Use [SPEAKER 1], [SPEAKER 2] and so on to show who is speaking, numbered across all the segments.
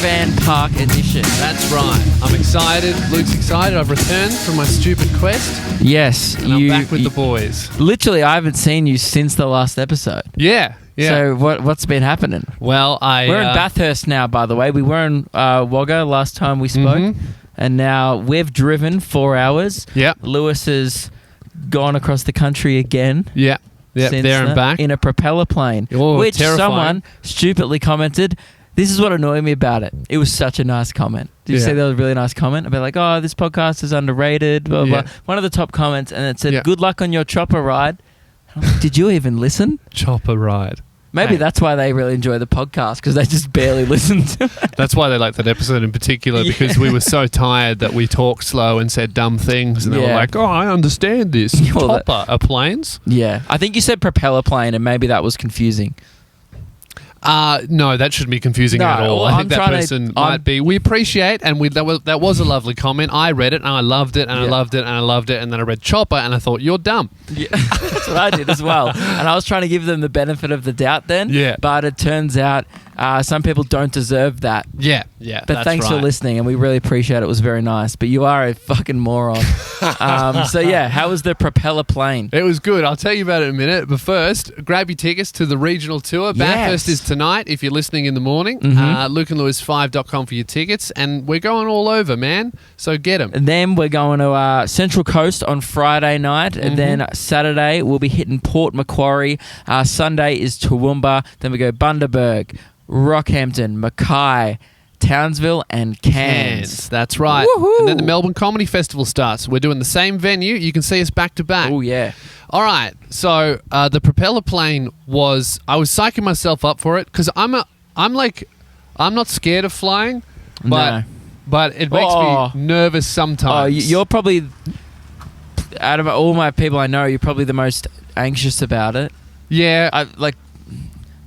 [SPEAKER 1] Caravan Park edition.
[SPEAKER 2] That's right. I'm excited. Luke's excited. I've returned from my stupid quest.
[SPEAKER 1] Yes.
[SPEAKER 2] And I'm back with the boys.
[SPEAKER 1] Literally, I haven't seen you since the last episode.
[SPEAKER 2] Yeah.
[SPEAKER 1] So what's been happening?
[SPEAKER 2] Well,
[SPEAKER 1] we're in Bathurst now, by the way. We were in Wagga last time we spoke. And now we've driven 4 hours.
[SPEAKER 2] Yep.
[SPEAKER 1] Lewis has gone across the country again.
[SPEAKER 2] Yeah. There and back.
[SPEAKER 1] In a propeller plane.
[SPEAKER 2] Oh,
[SPEAKER 1] which
[SPEAKER 2] terrifying.
[SPEAKER 1] Someone stupidly commented, this is what annoyed me about it. It was such a nice comment. Did you say that was a really nice comment? About like, oh, this podcast is underrated, blah, blah. One of the top comments, and it said, good luck on your chopper ride. Like, did you even listen?
[SPEAKER 2] Chopper ride.
[SPEAKER 1] Maybe that's why they really enjoy the podcast, because they just barely listen to it.
[SPEAKER 2] That's why they like that episode in particular, because we were so tired that we talked slow and said dumb things, and they were like, oh, I understand this. Chopper are planes?
[SPEAKER 1] Yeah. I think you said propeller plane, and maybe that was confusing.
[SPEAKER 2] No, that shouldn't be confusing at all.
[SPEAKER 1] Well,
[SPEAKER 2] I think that person might be. We appreciate, and that was a lovely comment. I read it, and I loved it, and I loved it, and I loved it, and then I read chopper, and I thought, you're dumb.
[SPEAKER 1] Yeah, that's what I did as well. And I was trying to give them the benefit of the doubt then. Yeah. But it turns out some people don't deserve that.
[SPEAKER 2] Yeah.
[SPEAKER 1] But thanks for listening, and we really appreciate it. It was very nice. But you are a fucking moron. So yeah, how was the propeller plane?
[SPEAKER 2] It was good. I'll tell you about it in a minute. But first, grab your tickets to the regional tour. Bathurst is tonight if you're listening in the morning. LukeandLewis5.com for your tickets. And we're going all over, man. So get them.
[SPEAKER 1] And then we're going to Central Coast on Friday night. And then Saturday we'll be hitting Port Macquarie. Sunday is Toowoomba. Then we go Bundaberg, Rockhampton, Mackay, Townsville and Cairns.
[SPEAKER 2] That's right.
[SPEAKER 1] Woohoo!
[SPEAKER 2] And then the Melbourne Comedy Festival starts. We're doing the same venue. You can see us back to back.
[SPEAKER 1] Oh, yeah.
[SPEAKER 2] All right. So the propeller plane I was psyching myself up for it because I'm not scared of flying, but it makes me nervous sometimes.
[SPEAKER 1] Oh, you're probably, out of all my people I know, you're probably the most anxious about it.
[SPEAKER 2] Yeah.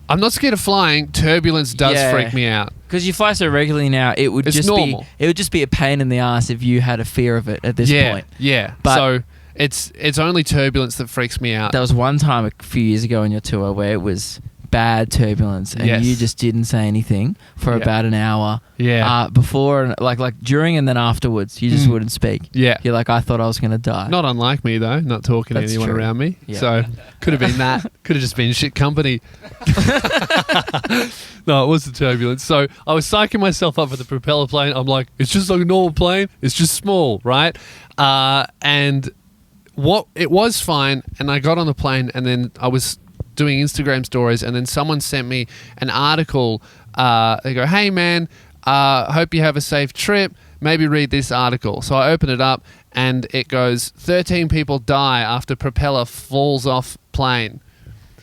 [SPEAKER 2] I'm not scared of flying. Turbulence does freak me out.
[SPEAKER 1] Because you fly so regularly now, it would just be a pain in the ass if you had a fear of it at this point.
[SPEAKER 2] Yeah.
[SPEAKER 1] But
[SPEAKER 2] so it's only turbulence that freaks me out.
[SPEAKER 1] There was one time a few years ago on your tour where it was bad turbulence and you just didn't say anything for about an hour. Yeah. Before, like during and then afterwards, you just wouldn't speak. Yeah. You're like, I thought I was going to die.
[SPEAKER 2] Not unlike me, though, not talking to anyone around me. Yeah. So could have been that. Could have just been shit company. No, it was the turbulence. So I was psyching myself up for the propeller plane. I'm like, it's just like a normal plane. It's just small, right? And it was fine. And I got on the plane and then I was doing Instagram stories, and then someone sent me an article. They go, hey man, hope you have a safe trip, maybe read this article. So I open it up and it goes, 13 people die after propeller falls off plane.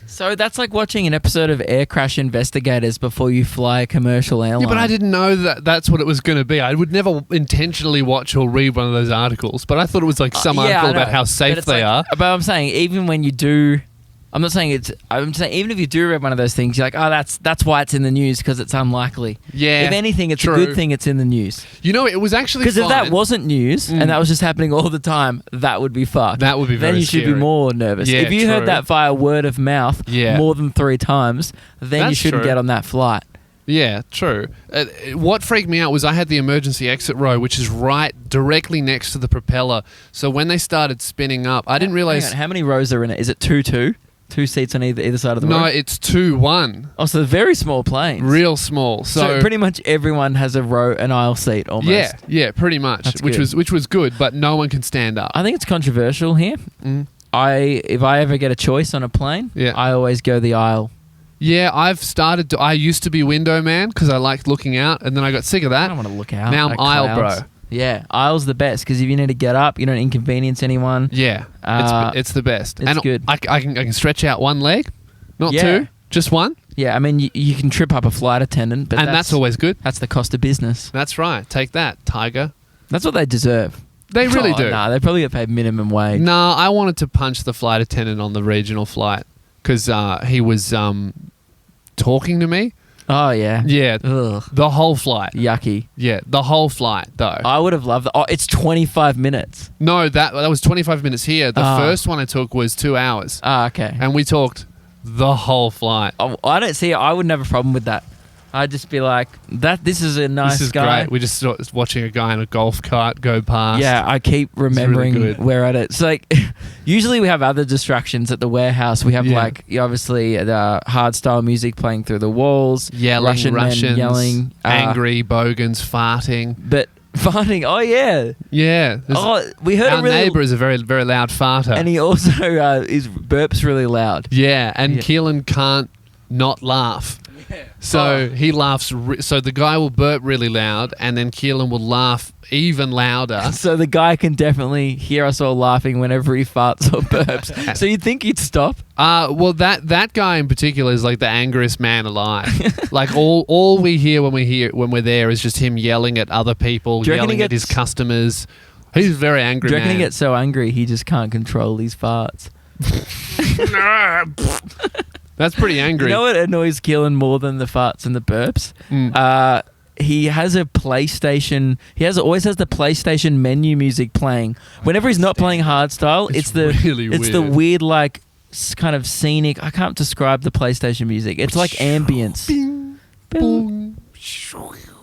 [SPEAKER 1] So that's like watching an episode of Air Crash Investigators before you fly a commercial airline.
[SPEAKER 2] Yeah, but I didn't know that's what it was going to be. I would never intentionally watch or read one of those articles, but I thought it was like some article about how safe they are.
[SPEAKER 1] But I'm saying, even when you do... I'm saying even if you do read one of those things, you're like, oh, that's why it's in the news, because it's unlikely. Yeah. If anything, it's a good thing it's in the news.
[SPEAKER 2] You know, it was actually
[SPEAKER 1] because if that wasn't news and that was just happening all the time, that would be fucked.
[SPEAKER 2] That would be very
[SPEAKER 1] Then you should
[SPEAKER 2] scary.
[SPEAKER 1] be more nervous.
[SPEAKER 2] Yeah,
[SPEAKER 1] if you heard that via word of mouth more than 3 times, then you shouldn't get on that flight.
[SPEAKER 2] Yeah, true. What freaked me out was I had the emergency exit row, which is right directly next to the propeller. So when they started spinning up, I didn't realize...
[SPEAKER 1] How many rows are in it? Is it 2-2? 2 seats on either side of the road?
[SPEAKER 2] No, it's 2-1.
[SPEAKER 1] Oh, so they're very small planes.
[SPEAKER 2] Real small. So
[SPEAKER 1] pretty much everyone has an aisle seat almost.
[SPEAKER 2] Yeah, pretty much. Which was good, but no one can stand up.
[SPEAKER 1] I think it's controversial here. If I ever get a choice on a plane, I always go the aisle.
[SPEAKER 2] Yeah, I used to be window man because I liked looking out, and then I got sick of that.
[SPEAKER 1] I don't want to look out.
[SPEAKER 2] Now I'm aisle bro.
[SPEAKER 1] Yeah, aisle's the best because if you need to get up, you don't inconvenience anyone.
[SPEAKER 2] Yeah, it's the best.
[SPEAKER 1] It's good.
[SPEAKER 2] I can stretch out one leg, not 2, just one.
[SPEAKER 1] Yeah, I mean, you can trip up a flight attendant, but
[SPEAKER 2] that's always good.
[SPEAKER 1] That's the cost of business.
[SPEAKER 2] That's right. Take that, Tiger.
[SPEAKER 1] That's what they deserve.
[SPEAKER 2] They really do.
[SPEAKER 1] Nah, they probably get paid minimum wage.
[SPEAKER 2] Nah, I wanted to punch the flight attendant on the regional flight because he was talking to me.
[SPEAKER 1] Oh, yeah.
[SPEAKER 2] Yeah.
[SPEAKER 1] Ugh.
[SPEAKER 2] The whole flight.
[SPEAKER 1] Yucky.
[SPEAKER 2] Yeah, the whole flight, though.
[SPEAKER 1] I would have loved that. Oh, it's 25 minutes.
[SPEAKER 2] No, that was 25 minutes here. The first one I took was 2 hours.
[SPEAKER 1] Ah, okay.
[SPEAKER 2] And we talked the whole flight.
[SPEAKER 1] Oh, I don't see it. I wouldn't have a problem with that. I'd just be like, this is a nice
[SPEAKER 2] This is
[SPEAKER 1] guy.
[SPEAKER 2] great. We're just watching a guy in a golf cart go past.
[SPEAKER 1] Yeah, I keep remembering
[SPEAKER 2] really good.
[SPEAKER 1] we're at it. So like, usually we have other distractions at the warehouse. We have like obviously the hard style music playing through the walls,
[SPEAKER 2] Yelling,
[SPEAKER 1] Russians
[SPEAKER 2] Russians
[SPEAKER 1] yelling,
[SPEAKER 2] angry bogans farting.
[SPEAKER 1] but farting. Oh yeah,
[SPEAKER 2] Yeah.
[SPEAKER 1] we heard
[SPEAKER 2] Our
[SPEAKER 1] a really,
[SPEAKER 2] neighbour is a very, very loud farter.
[SPEAKER 1] and he also is burps really loud.
[SPEAKER 2] yeah, and
[SPEAKER 1] Yeah.
[SPEAKER 2] Keelan can't not laugh. So he laughs. So the guy will burp really loud, and then Keelan will laugh even louder.
[SPEAKER 1] So the guy can definitely hear us all laughing whenever he farts or burps. So you'd think he'd stop.
[SPEAKER 2] Well, that guy in particular is like the angriest man alive. Like all we hear when we're there is just him yelling at other people,
[SPEAKER 1] Do you reckon
[SPEAKER 2] yelling
[SPEAKER 1] he
[SPEAKER 2] at his
[SPEAKER 1] gets-
[SPEAKER 2] customers. He's a very angry
[SPEAKER 1] Do you reckon
[SPEAKER 2] man.
[SPEAKER 1] he gets so angry he just can't control his farts?
[SPEAKER 2] That's pretty angry.
[SPEAKER 1] You know what annoys Keelan more than the farts and the burps? He has a PlayStation. Always has the PlayStation menu music playing. Whenever he's not playing hardstyle, it's the weird like kind of scenic. I can't describe the PlayStation music. It's like ambience.
[SPEAKER 2] Bing, boom.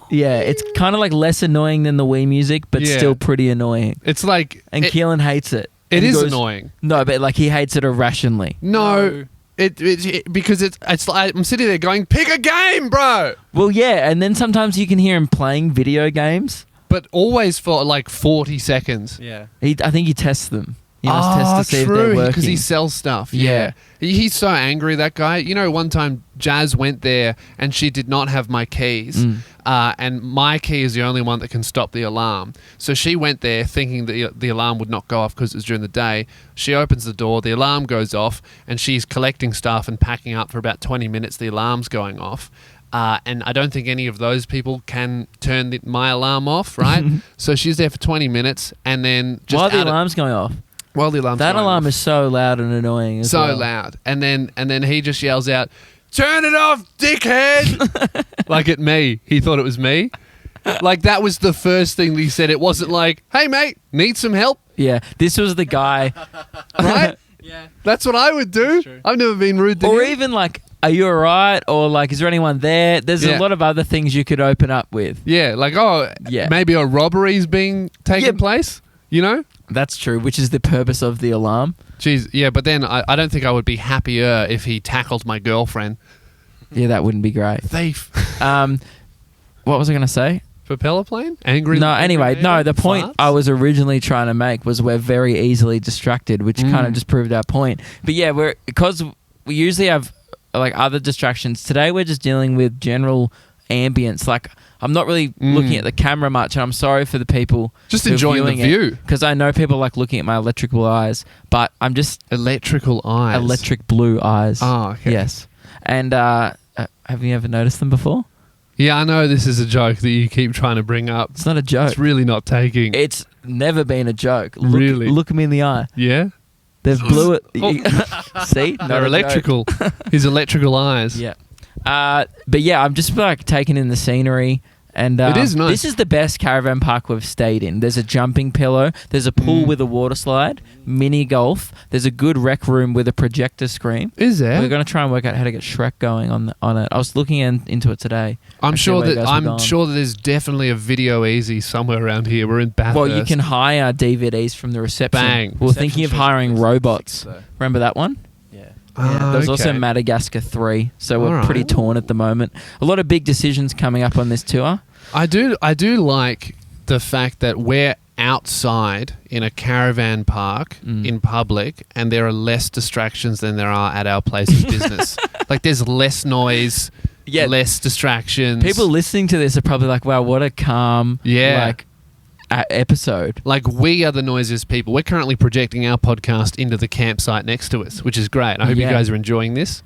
[SPEAKER 1] Yeah, it's kind of like less annoying than the Wii music, but
[SPEAKER 2] Yeah.
[SPEAKER 1] still pretty annoying.
[SPEAKER 2] It's like
[SPEAKER 1] And Keelan hates it.
[SPEAKER 2] it
[SPEAKER 1] And he
[SPEAKER 2] is
[SPEAKER 1] goes-
[SPEAKER 2] annoying.
[SPEAKER 1] No, but like he hates it irrationally.
[SPEAKER 2] No. Because it's like I'm sitting there going, pick a game, bro.
[SPEAKER 1] Well, yeah, and then sometimes you can hear him playing video games.
[SPEAKER 2] But always for like 40 seconds.
[SPEAKER 3] Yeah.
[SPEAKER 1] I think he tests them. He must test to see if they're
[SPEAKER 2] true,
[SPEAKER 1] working.
[SPEAKER 2] because he sells stuff. Yeah. He's so angry, that guy. You know, one time Jazz went there and she did not have my keys. And my key is the only one that can stop the alarm. So she went there thinking that the alarm would not go off because it was during the day. She opens the door, the alarm goes off, and she's collecting stuff and packing up for about 20 minutes. The alarm's going off. And I don't think any of those people can turn my alarm off, right? So she's there for 20 minutes and then just
[SPEAKER 1] While the alarm's going off.
[SPEAKER 2] while the alarm's
[SPEAKER 1] That
[SPEAKER 2] going
[SPEAKER 1] alarm
[SPEAKER 2] off.
[SPEAKER 1] is so loud and annoying. As
[SPEAKER 2] So
[SPEAKER 1] well.
[SPEAKER 2] loud. And then he just yells out, "Turn it off, dickhead!" Like at me. He thought it was me. Like that was the first thing that he said. It wasn't like, "Hey mate, need some help?"
[SPEAKER 1] Yeah, this was the guy.
[SPEAKER 2] Right?
[SPEAKER 3] Yeah.
[SPEAKER 2] That's what I would do.
[SPEAKER 3] true.
[SPEAKER 2] I've never been rude to
[SPEAKER 1] Or
[SPEAKER 2] him.
[SPEAKER 1] even like, are you alright? Or like, is there anyone there? There's
[SPEAKER 2] Yeah.
[SPEAKER 1] a lot of other things you could open up with.
[SPEAKER 2] Yeah, like maybe a robbery's being taken place, you know?
[SPEAKER 1] That's true, which is the purpose of the alarm.
[SPEAKER 2] Jeez, yeah, but then I don't think I would be happier if he tackled my girlfriend.
[SPEAKER 1] Yeah, that wouldn't be great.
[SPEAKER 2] Thief.
[SPEAKER 1] What was I going to say?
[SPEAKER 2] Propeller plane? Angry?
[SPEAKER 1] No,
[SPEAKER 2] angry
[SPEAKER 1] anyway,
[SPEAKER 2] man?
[SPEAKER 1] no, the point
[SPEAKER 2] Farts?
[SPEAKER 1] I was originally trying to make was we're very easily distracted, which kind of just proved our point. But yeah, because we usually have like other distractions. Today we're just dealing with general ambience. Like I'm not really looking at the camera much, and I'm sorry for the people
[SPEAKER 2] Just enjoying the view.
[SPEAKER 1] because I know people like looking at my electrical eyes, but I'm just
[SPEAKER 2] Electrical eyes.
[SPEAKER 1] electric blue eyes.
[SPEAKER 2] Oh, okay.
[SPEAKER 1] Yes, and have you ever noticed them before?
[SPEAKER 2] Yeah, I know this is a joke that you keep trying to bring up.
[SPEAKER 1] It's not a joke.
[SPEAKER 2] It's really not taking.
[SPEAKER 1] It's never been a joke.
[SPEAKER 2] Really?
[SPEAKER 1] Look at me in the eye.
[SPEAKER 2] Yeah?
[SPEAKER 1] They've blew it.
[SPEAKER 2] Oh.
[SPEAKER 1] See? Not
[SPEAKER 2] They're
[SPEAKER 1] a joke.
[SPEAKER 2] electrical. His electrical eyes.
[SPEAKER 1] Yeah. But yeah, I'm just like taking in the scenery. And
[SPEAKER 2] It is nice.
[SPEAKER 1] This is the best caravan park we've stayed in. There's a jumping pillow. There's a pool with a water slide. Mini golf. There's a good rec room with a projector screen.
[SPEAKER 2] Is there?
[SPEAKER 1] We're going to try and work out how to get Shrek going on it. I was looking into it today.
[SPEAKER 2] I'm
[SPEAKER 1] Actually,
[SPEAKER 2] sure
[SPEAKER 1] where you
[SPEAKER 2] that
[SPEAKER 1] guys were gone.
[SPEAKER 2] there's definitely a Video Easy somewhere around here. We're in Bathurst.
[SPEAKER 1] Well, you can hire DVDs from the reception.
[SPEAKER 2] Bang.
[SPEAKER 1] We were thinking of hiring robots. Remember that one?
[SPEAKER 3] Yeah.
[SPEAKER 2] Ah,
[SPEAKER 1] There's also
[SPEAKER 2] okay.
[SPEAKER 1] Madagascar 3, so we're
[SPEAKER 2] Alright.
[SPEAKER 1] pretty torn at the moment. A lot of big decisions coming up on this tour.
[SPEAKER 2] I do like the fact that we're outside in a caravan park in public, and there are less distractions than there are at our place of business. Like there's less noise,
[SPEAKER 1] Yeah.
[SPEAKER 2] less distractions.
[SPEAKER 1] People listening to this are probably like, wow, what a calm episode.
[SPEAKER 2] Like we are the noisiest people. We're currently projecting our podcast into the campsite next to us, which is great. I hope you
[SPEAKER 1] Yeah.
[SPEAKER 2] guys are enjoying this.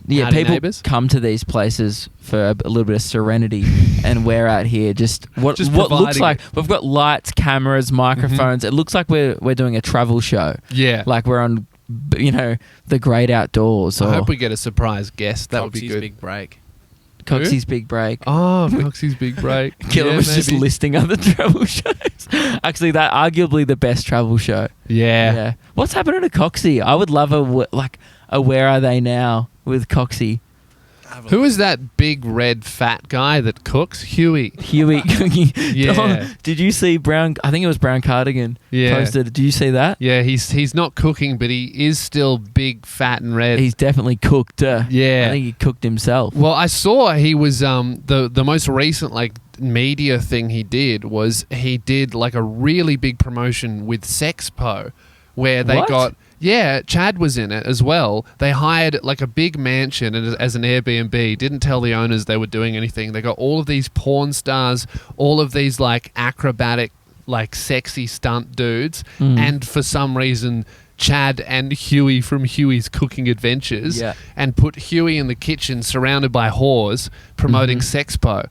[SPEAKER 1] Yeah,
[SPEAKER 2] Howdy,
[SPEAKER 1] people
[SPEAKER 2] neighbours.
[SPEAKER 1] come to these places for a little bit of serenity, and we're out here just what looks
[SPEAKER 2] providing
[SPEAKER 1] like
[SPEAKER 2] it.
[SPEAKER 1] we've got lights, cameras, microphones. It looks like we're doing a travel show.
[SPEAKER 2] Yeah.
[SPEAKER 1] Like we're on, the great outdoors.
[SPEAKER 2] I
[SPEAKER 1] Or
[SPEAKER 2] hope we get a surprise guest. That would be
[SPEAKER 3] Coxie's
[SPEAKER 2] good.
[SPEAKER 3] Big Break.
[SPEAKER 1] Coxie's Big Break.
[SPEAKER 2] Oh, Coxie's Big Break.
[SPEAKER 1] Killer
[SPEAKER 2] Yeah,
[SPEAKER 1] was just
[SPEAKER 2] maybe.
[SPEAKER 1] listing other travel shows. Actually, that arguably the best travel show.
[SPEAKER 2] Yeah.
[SPEAKER 1] What's happening to Coxie? I would love a Where Are They Now with Coxie.
[SPEAKER 2] Who is that big red fat guy that cooks? Huey.
[SPEAKER 1] Huey cooking.
[SPEAKER 2] Yeah.
[SPEAKER 1] Oh, did you see Brown? I think it was Brown Cardigan.
[SPEAKER 2] Yeah.
[SPEAKER 1] Posted. Did you see that?
[SPEAKER 2] Yeah, he's not cooking, but he is still big, fat, and red.
[SPEAKER 1] He's definitely cooked.
[SPEAKER 2] Yeah.
[SPEAKER 1] I think he cooked himself.
[SPEAKER 2] Well, I saw he was the most recent media thing he did was he did like a really big promotion with Sexpo, where they
[SPEAKER 1] What?
[SPEAKER 2] got. Yeah, Chad was in it as well. They hired like a big mansion as an Airbnb, didn't tell the owners they were doing anything. They got all of these porn stars, all of these like acrobatic, like sexy stunt dudes, and for some reason Chad and Huey from Huey's Cooking Adventures, and put Huey in the kitchen surrounded by whores promoting Sexpo.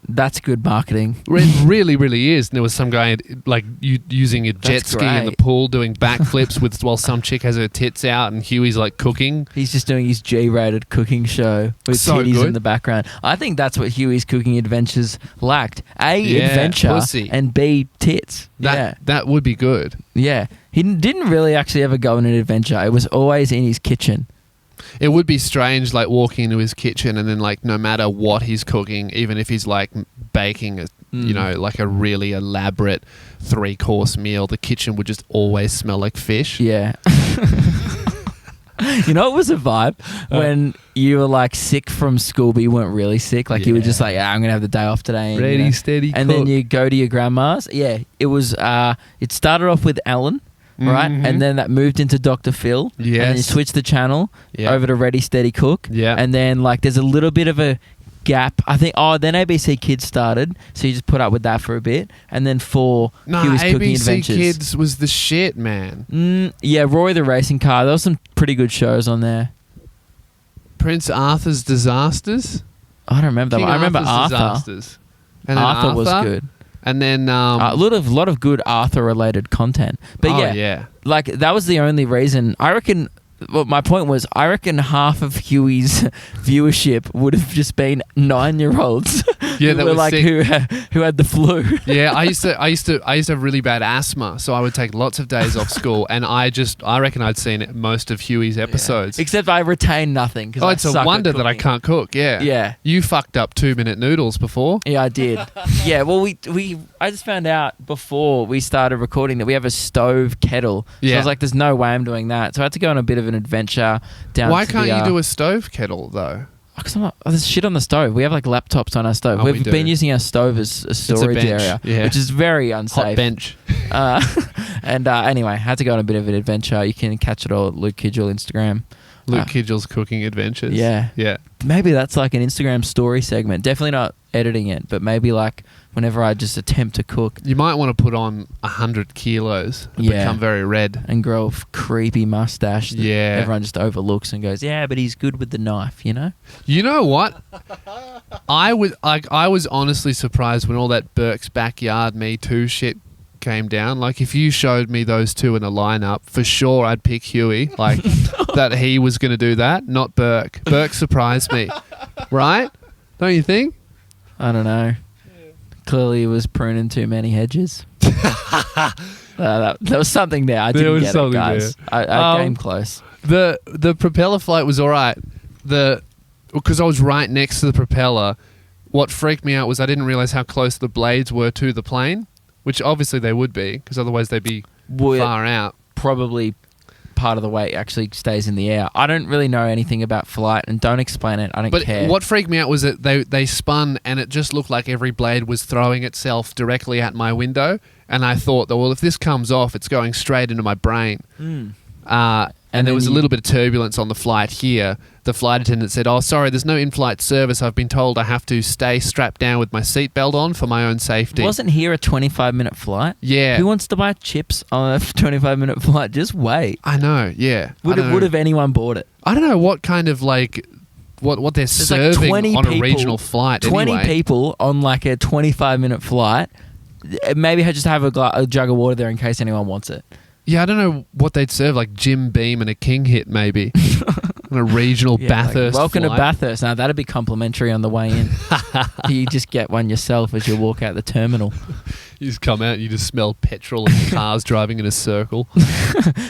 [SPEAKER 1] That's good marketing.
[SPEAKER 2] It really, really is. And there was some guy like using a jet ski in the pool doing backflips while some chick has her tits out and Huey's like cooking.
[SPEAKER 1] He's just doing his G-rated cooking show with titties in the background. I think that's what Huey's Cooking Adventures lacked. A, adventure,
[SPEAKER 2] pussy.
[SPEAKER 1] And B, tits.
[SPEAKER 2] That would be good.
[SPEAKER 1] Yeah. He didn't really actually ever go on an adventure. It was always in his kitchen.
[SPEAKER 2] It would be strange, like walking into his kitchen and then, like, no matter what he's cooking, even if he's like baking, like a really elaborate 3-course meal, the kitchen would just always smell like fish.
[SPEAKER 1] Yeah. You know, it was a vibe when you were like sick from school, but you weren't really sick. Like you were just like, I'm gonna have the day off today. And,
[SPEAKER 2] ready, steady,
[SPEAKER 1] and
[SPEAKER 2] cook.
[SPEAKER 1] then you go to your grandma's. Yeah, it was. It started off with Ellen. Right, and then that moved into Dr. Phil.
[SPEAKER 2] Yes.
[SPEAKER 1] And then you switch the channel over to Ready Steady Cook.
[SPEAKER 2] Yeah.
[SPEAKER 1] And then like there's a little bit of a gap. I think then ABC Kids started, so you just put up with that for a bit, and then Huey's Cooking Adventures.
[SPEAKER 2] ABC Kids was the shit, man.
[SPEAKER 1] Yeah, Roy the Racing Car. There was some pretty good shows on there.
[SPEAKER 2] Prince Arthur's Disasters.
[SPEAKER 1] I don't remember that
[SPEAKER 2] King
[SPEAKER 1] one. I remember
[SPEAKER 2] Arthur's
[SPEAKER 1] Arthur.
[SPEAKER 2] Disasters. And then
[SPEAKER 1] Arthur was good.
[SPEAKER 2] And then
[SPEAKER 1] A lot of good Arthur related content. But like that was the only reason. I reckon. Well, my point was, I reckon half of Huey's viewership would have just been 9-year-olds.
[SPEAKER 2] Yeah, that
[SPEAKER 1] who were
[SPEAKER 2] was
[SPEAKER 1] like
[SPEAKER 2] sick.
[SPEAKER 1] who had the flu.
[SPEAKER 2] Yeah, I used to have really bad asthma, so I would take lots of days off school, and I reckon I'd seen most of Huey's episodes.
[SPEAKER 1] Yeah. Except I retained nothing.
[SPEAKER 2] Oh, it's a wonder that I can't cook. Yeah,
[SPEAKER 1] yeah.
[SPEAKER 2] You fucked up 2-minute noodles before.
[SPEAKER 1] Yeah, I did. Yeah, well, I just found out before we started recording that we have a stove kettle. So I was like, there's no way I'm doing that. So I had to go on a bit of an adventure down.
[SPEAKER 2] Why can't you do a stove kettle though?
[SPEAKER 1] Because there's shit on the stove. We have like laptops on our stove. We've been using our stove as a storage area, which is very unsafe.
[SPEAKER 2] Hot bench.
[SPEAKER 1] And anyway, had to go on a bit of an adventure. You can catch it all at Luke Kidgel Instagram.
[SPEAKER 2] Luke Kidgel's Cooking Adventures.
[SPEAKER 1] Yeah.
[SPEAKER 2] Yeah.
[SPEAKER 1] Maybe that's like an Instagram story segment. Definitely not editing it, but maybe like whenever I just attempt to cook.
[SPEAKER 2] You might want to put on 100 kilos and become very red.
[SPEAKER 1] And grow a creepy mustache that
[SPEAKER 2] Yeah.
[SPEAKER 1] everyone just overlooks and goes, yeah, but he's good with the knife, you know?
[SPEAKER 2] You know what? I was honestly surprised when all that Burke's Backyard Me Too shit came down. Like, if you showed me those two in a lineup, for sure I'd pick Huey. Like, that he was going to do that, not Burke. Burke surprised me. Right? Don't you think?
[SPEAKER 1] I don't know. Clearly he was pruning too many hedges. There was something there. I didn't get it, guys. I came close.
[SPEAKER 2] The propeller flight was all right. Because I was right next to the propeller. What freaked me out was I didn't realize how close the blades were to the plane, which obviously they would be, because otherwise they'd be far out.
[SPEAKER 1] Probably part of the weight actually stays in the air. I don't really know anything about flight, and don't explain it. I don't care.
[SPEAKER 2] But what freaked me out was that they spun, and it just looked like every blade was throwing itself directly at my window. And I thought that, well, if this comes off, it's going straight into my brain. And there was a little bit of turbulence on the flight here. The flight attendant said, "Oh, sorry, there's no in-flight service. I've been told I have to stay strapped down with my seatbelt on for my own safety."
[SPEAKER 1] Wasn't here a 25-minute flight?
[SPEAKER 2] Yeah.
[SPEAKER 1] Who wants to buy chips on a 25-minute flight? Just wait.
[SPEAKER 2] I know, yeah.
[SPEAKER 1] Would have anyone bought it?
[SPEAKER 2] I don't know what kind of, like, what they're serving on a regional flight
[SPEAKER 1] 20
[SPEAKER 2] anyway.
[SPEAKER 1] people on, like, a 25-minute flight. Maybe just have a jug of water there in case anyone wants it.
[SPEAKER 2] Yeah, I don't know what they'd serve, like Jim Beam and a King Hit maybe. On a regional Bathurst
[SPEAKER 1] welcome
[SPEAKER 2] flight.
[SPEAKER 1] to Bathurst. Now, that'd be complimentary on the way in. You just get one yourself as you walk out the terminal.
[SPEAKER 2] You just come out and you just smell petrol and cars driving in a circle.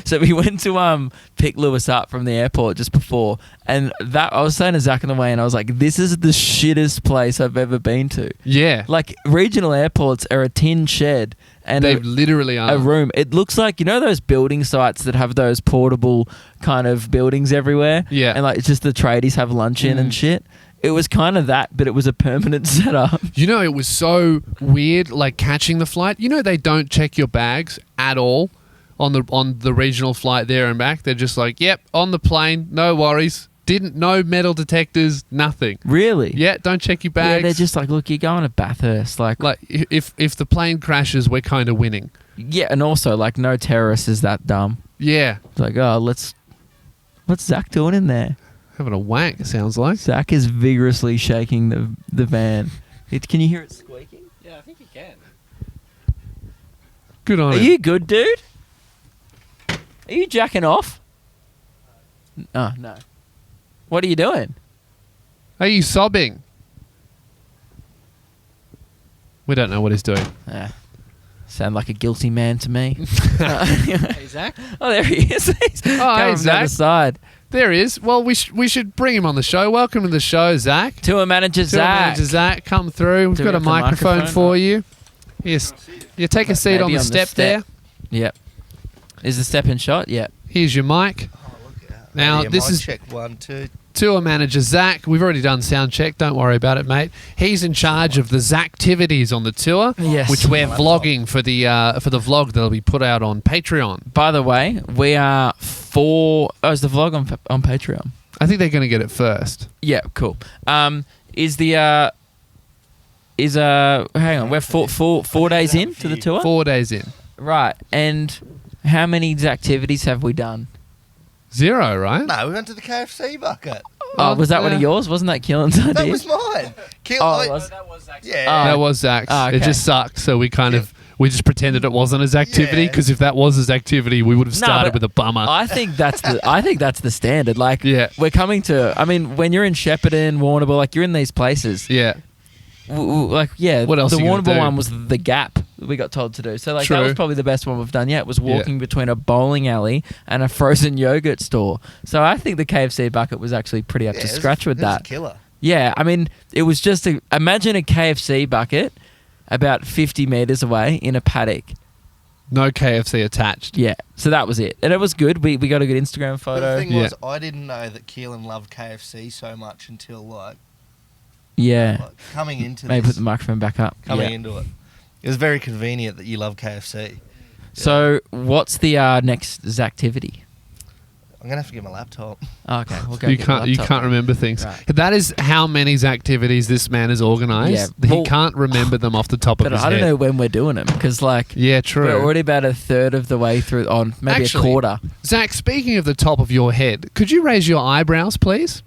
[SPEAKER 1] So we went to pick Lewis up from the airport just before, and that I was saying to Zach on the way, and I was like, "This is the shittest place I've ever been to."
[SPEAKER 2] Yeah.
[SPEAKER 1] Like regional airports are a tin shed and
[SPEAKER 2] They literally are.
[SPEAKER 1] a room. It looks like, you know, those building sites that have those portable kind of buildings everywhere.
[SPEAKER 2] Yeah.
[SPEAKER 1] And like it's just the tradies have lunch in and shit. It was kind of that, but it was a permanent setup.
[SPEAKER 2] You know, it was so weird, like catching the flight. You know, they don't check your bags at all on the regional flight there and back. They're just like, yep, on the plane, no worries. No metal detectors, nothing.
[SPEAKER 1] Really?
[SPEAKER 2] Yeah, don't check your bags.
[SPEAKER 1] Yeah, they're just like, look, you're going to Bathurst. Like
[SPEAKER 2] if the plane crashes, we're kind of winning.
[SPEAKER 1] yeah, and also, like, no terrorist is that dumb.
[SPEAKER 2] Yeah.
[SPEAKER 1] It's like, oh, what's Zach doing in there?
[SPEAKER 2] Having a wank, it sounds like.
[SPEAKER 1] Zach is vigorously shaking the van. Can you hear it squeaking?
[SPEAKER 3] Yeah, I think you can.
[SPEAKER 2] Good on
[SPEAKER 1] Are
[SPEAKER 2] him.
[SPEAKER 1] you good, dude? Are you jacking off? Oh, no. What are you doing?
[SPEAKER 2] Are you sobbing? We don't know what he's doing.
[SPEAKER 1] Sound like a guilty man to me.
[SPEAKER 3] Hey, Zach.
[SPEAKER 1] Oh, there he is. He's coming
[SPEAKER 2] hey,
[SPEAKER 1] from
[SPEAKER 2] Zach.
[SPEAKER 1] the other side.
[SPEAKER 2] There he is. Well, we should bring him on the show. Welcome to the show, Zach.
[SPEAKER 1] Tour manager
[SPEAKER 2] Tour
[SPEAKER 1] Zach.
[SPEAKER 2] manager Zach, come through. We've
[SPEAKER 1] Do
[SPEAKER 2] got
[SPEAKER 1] we
[SPEAKER 2] a
[SPEAKER 1] have the
[SPEAKER 2] microphone
[SPEAKER 1] microphone?
[SPEAKER 2] for you. Yes. You take a seat
[SPEAKER 1] Maybe
[SPEAKER 2] on the step there.
[SPEAKER 1] Yep. Is the step in shot? Yep.
[SPEAKER 2] Here's your mic.
[SPEAKER 4] Oh, look out.
[SPEAKER 2] Now,
[SPEAKER 4] Yeah,
[SPEAKER 2] this
[SPEAKER 4] mic
[SPEAKER 2] is-
[SPEAKER 4] check 1, 2.
[SPEAKER 2] Tour manager Zach. We've already done sound check. Don't worry about it, mate. He's in charge of the Zactivities on the tour,
[SPEAKER 1] Yes.
[SPEAKER 2] which we're vlogging for the vlog that'll be put out on Patreon.
[SPEAKER 1] By the way, we are is the vlog on Patreon?
[SPEAKER 2] I think they're going to get it first.
[SPEAKER 1] Yeah, cool. Hang on, we're four days in to the tour?
[SPEAKER 2] 4 days in.
[SPEAKER 1] Right, and how many activities have we done?
[SPEAKER 2] 0, right?
[SPEAKER 4] No, we went to the KFC bucket.
[SPEAKER 1] Oh, was that one of
[SPEAKER 2] yeah.
[SPEAKER 1] yours? Wasn't that Keelan's idea?
[SPEAKER 4] That was mine.
[SPEAKER 1] Oh, it was?
[SPEAKER 3] That was Zach's.
[SPEAKER 4] Yeah.
[SPEAKER 2] That was Zach's.
[SPEAKER 1] Oh, okay.
[SPEAKER 2] It just sucked, so we just pretended it wasn't his activity,
[SPEAKER 4] Yeah.
[SPEAKER 2] because if that was his activity, we would have
[SPEAKER 1] No,
[SPEAKER 2] started
[SPEAKER 1] but
[SPEAKER 2] with a bummer.
[SPEAKER 1] I think that's the standard. Like,
[SPEAKER 2] Yeah.
[SPEAKER 1] we're coming to. I mean, when you're in Shepparton, Warrnambool, like you're in these places.
[SPEAKER 2] Yeah.
[SPEAKER 1] Like, yeah.
[SPEAKER 2] What else
[SPEAKER 1] The
[SPEAKER 2] are you gonna
[SPEAKER 1] Warrnambool
[SPEAKER 2] do?
[SPEAKER 1] one was the Gap that we got told to do. So like that
[SPEAKER 2] True.
[SPEAKER 1] was probably the best one we've done yet. Was walking between a bowling alley and a frozen yogurt store. So I think the KFC bucket was actually pretty up to scratch with
[SPEAKER 4] it was
[SPEAKER 1] that.
[SPEAKER 4] a killer.
[SPEAKER 1] Yeah, I mean, it was just imagine a KFC bucket about 50 meters away in a paddock.
[SPEAKER 2] No KFC attached.
[SPEAKER 1] Yeah, so that was it, and it was good. We got a good Instagram
[SPEAKER 4] But
[SPEAKER 1] photo.
[SPEAKER 4] the thing
[SPEAKER 2] Yeah.
[SPEAKER 4] was, I didn't know that Keelan loved KFC so much until like
[SPEAKER 1] Yeah,
[SPEAKER 4] coming into
[SPEAKER 1] maybe put
[SPEAKER 4] this,
[SPEAKER 1] the microphone back up.
[SPEAKER 4] coming
[SPEAKER 1] Yeah.
[SPEAKER 4] into it. It was very convenient that you love KFC.
[SPEAKER 1] So what's the next activity?
[SPEAKER 4] I'm gonna have to get my laptop.
[SPEAKER 1] Oh, okay, we'll go.
[SPEAKER 2] You
[SPEAKER 1] get the
[SPEAKER 2] can't
[SPEAKER 1] laptop.
[SPEAKER 2] remember things.
[SPEAKER 1] Right.
[SPEAKER 2] That is how many activities this man has organised.
[SPEAKER 1] Yeah,
[SPEAKER 2] He
[SPEAKER 1] well-
[SPEAKER 2] can't remember them off the top of
[SPEAKER 1] But
[SPEAKER 2] his
[SPEAKER 1] I don't
[SPEAKER 2] head.
[SPEAKER 1] know when we're doing them because like
[SPEAKER 2] Yeah, true.
[SPEAKER 1] we're already about a third of the way through. On maybe
[SPEAKER 2] Actually-
[SPEAKER 1] a quarter.
[SPEAKER 2] Zach, speaking of the top of your head, could you raise your eyebrows, please?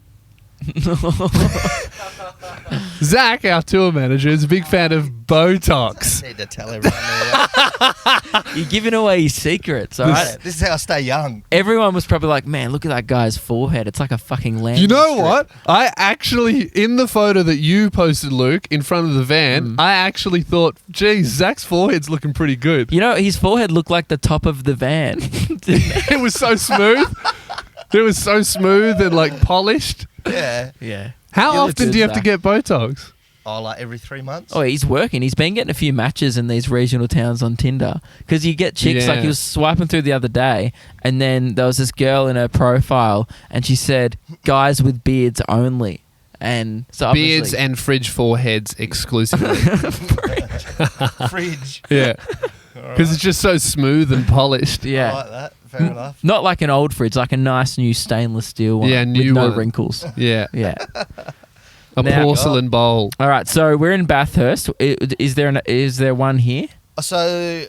[SPEAKER 2] Zach, our tour manager, is a big fan of Botox.
[SPEAKER 4] Need to tell everyone. That.
[SPEAKER 1] You're giving away your secrets, all right?
[SPEAKER 4] This is how I stay young.
[SPEAKER 1] Everyone was probably like, "Man, look at that guy's forehead. It's like a fucking land."
[SPEAKER 2] You know what? I actually, in the photo that you posted, Luke, in front of the van, I actually thought, geez, Zach's forehead's looking pretty good.
[SPEAKER 1] You know, his forehead looked like the top of the van.
[SPEAKER 2] It was so smooth. It was so smooth and like polished.
[SPEAKER 4] Yeah.
[SPEAKER 1] yeah.
[SPEAKER 2] How
[SPEAKER 1] You look
[SPEAKER 2] often
[SPEAKER 1] good,
[SPEAKER 2] do you have to
[SPEAKER 1] Zach.
[SPEAKER 2] get Botox?
[SPEAKER 4] Oh, like every 3 months.
[SPEAKER 1] Oh, he's working. He's been getting a few matches in these regional towns on Tinder because you get chicks. Like
[SPEAKER 2] Yeah.
[SPEAKER 1] he was swiping through the other day, and then there was this girl in her profile, and she said, "Guys with beards only." And so
[SPEAKER 2] Beards
[SPEAKER 1] obviously-
[SPEAKER 2] and fridge foreheads exclusively.
[SPEAKER 4] Fridge.
[SPEAKER 2] Yeah. Because it's just so smooth and polished.
[SPEAKER 4] I
[SPEAKER 1] yeah.
[SPEAKER 4] like that. Fair enough.
[SPEAKER 1] Not like an old fridge, like a nice new stainless steel one.
[SPEAKER 2] Yeah, new
[SPEAKER 1] with no
[SPEAKER 2] one.
[SPEAKER 1] wrinkles.
[SPEAKER 2] Yeah.
[SPEAKER 1] Yeah.
[SPEAKER 2] A
[SPEAKER 1] Now-
[SPEAKER 2] porcelain bowl.
[SPEAKER 1] All right, so we're in Bathurst. Is there one here?
[SPEAKER 4] So,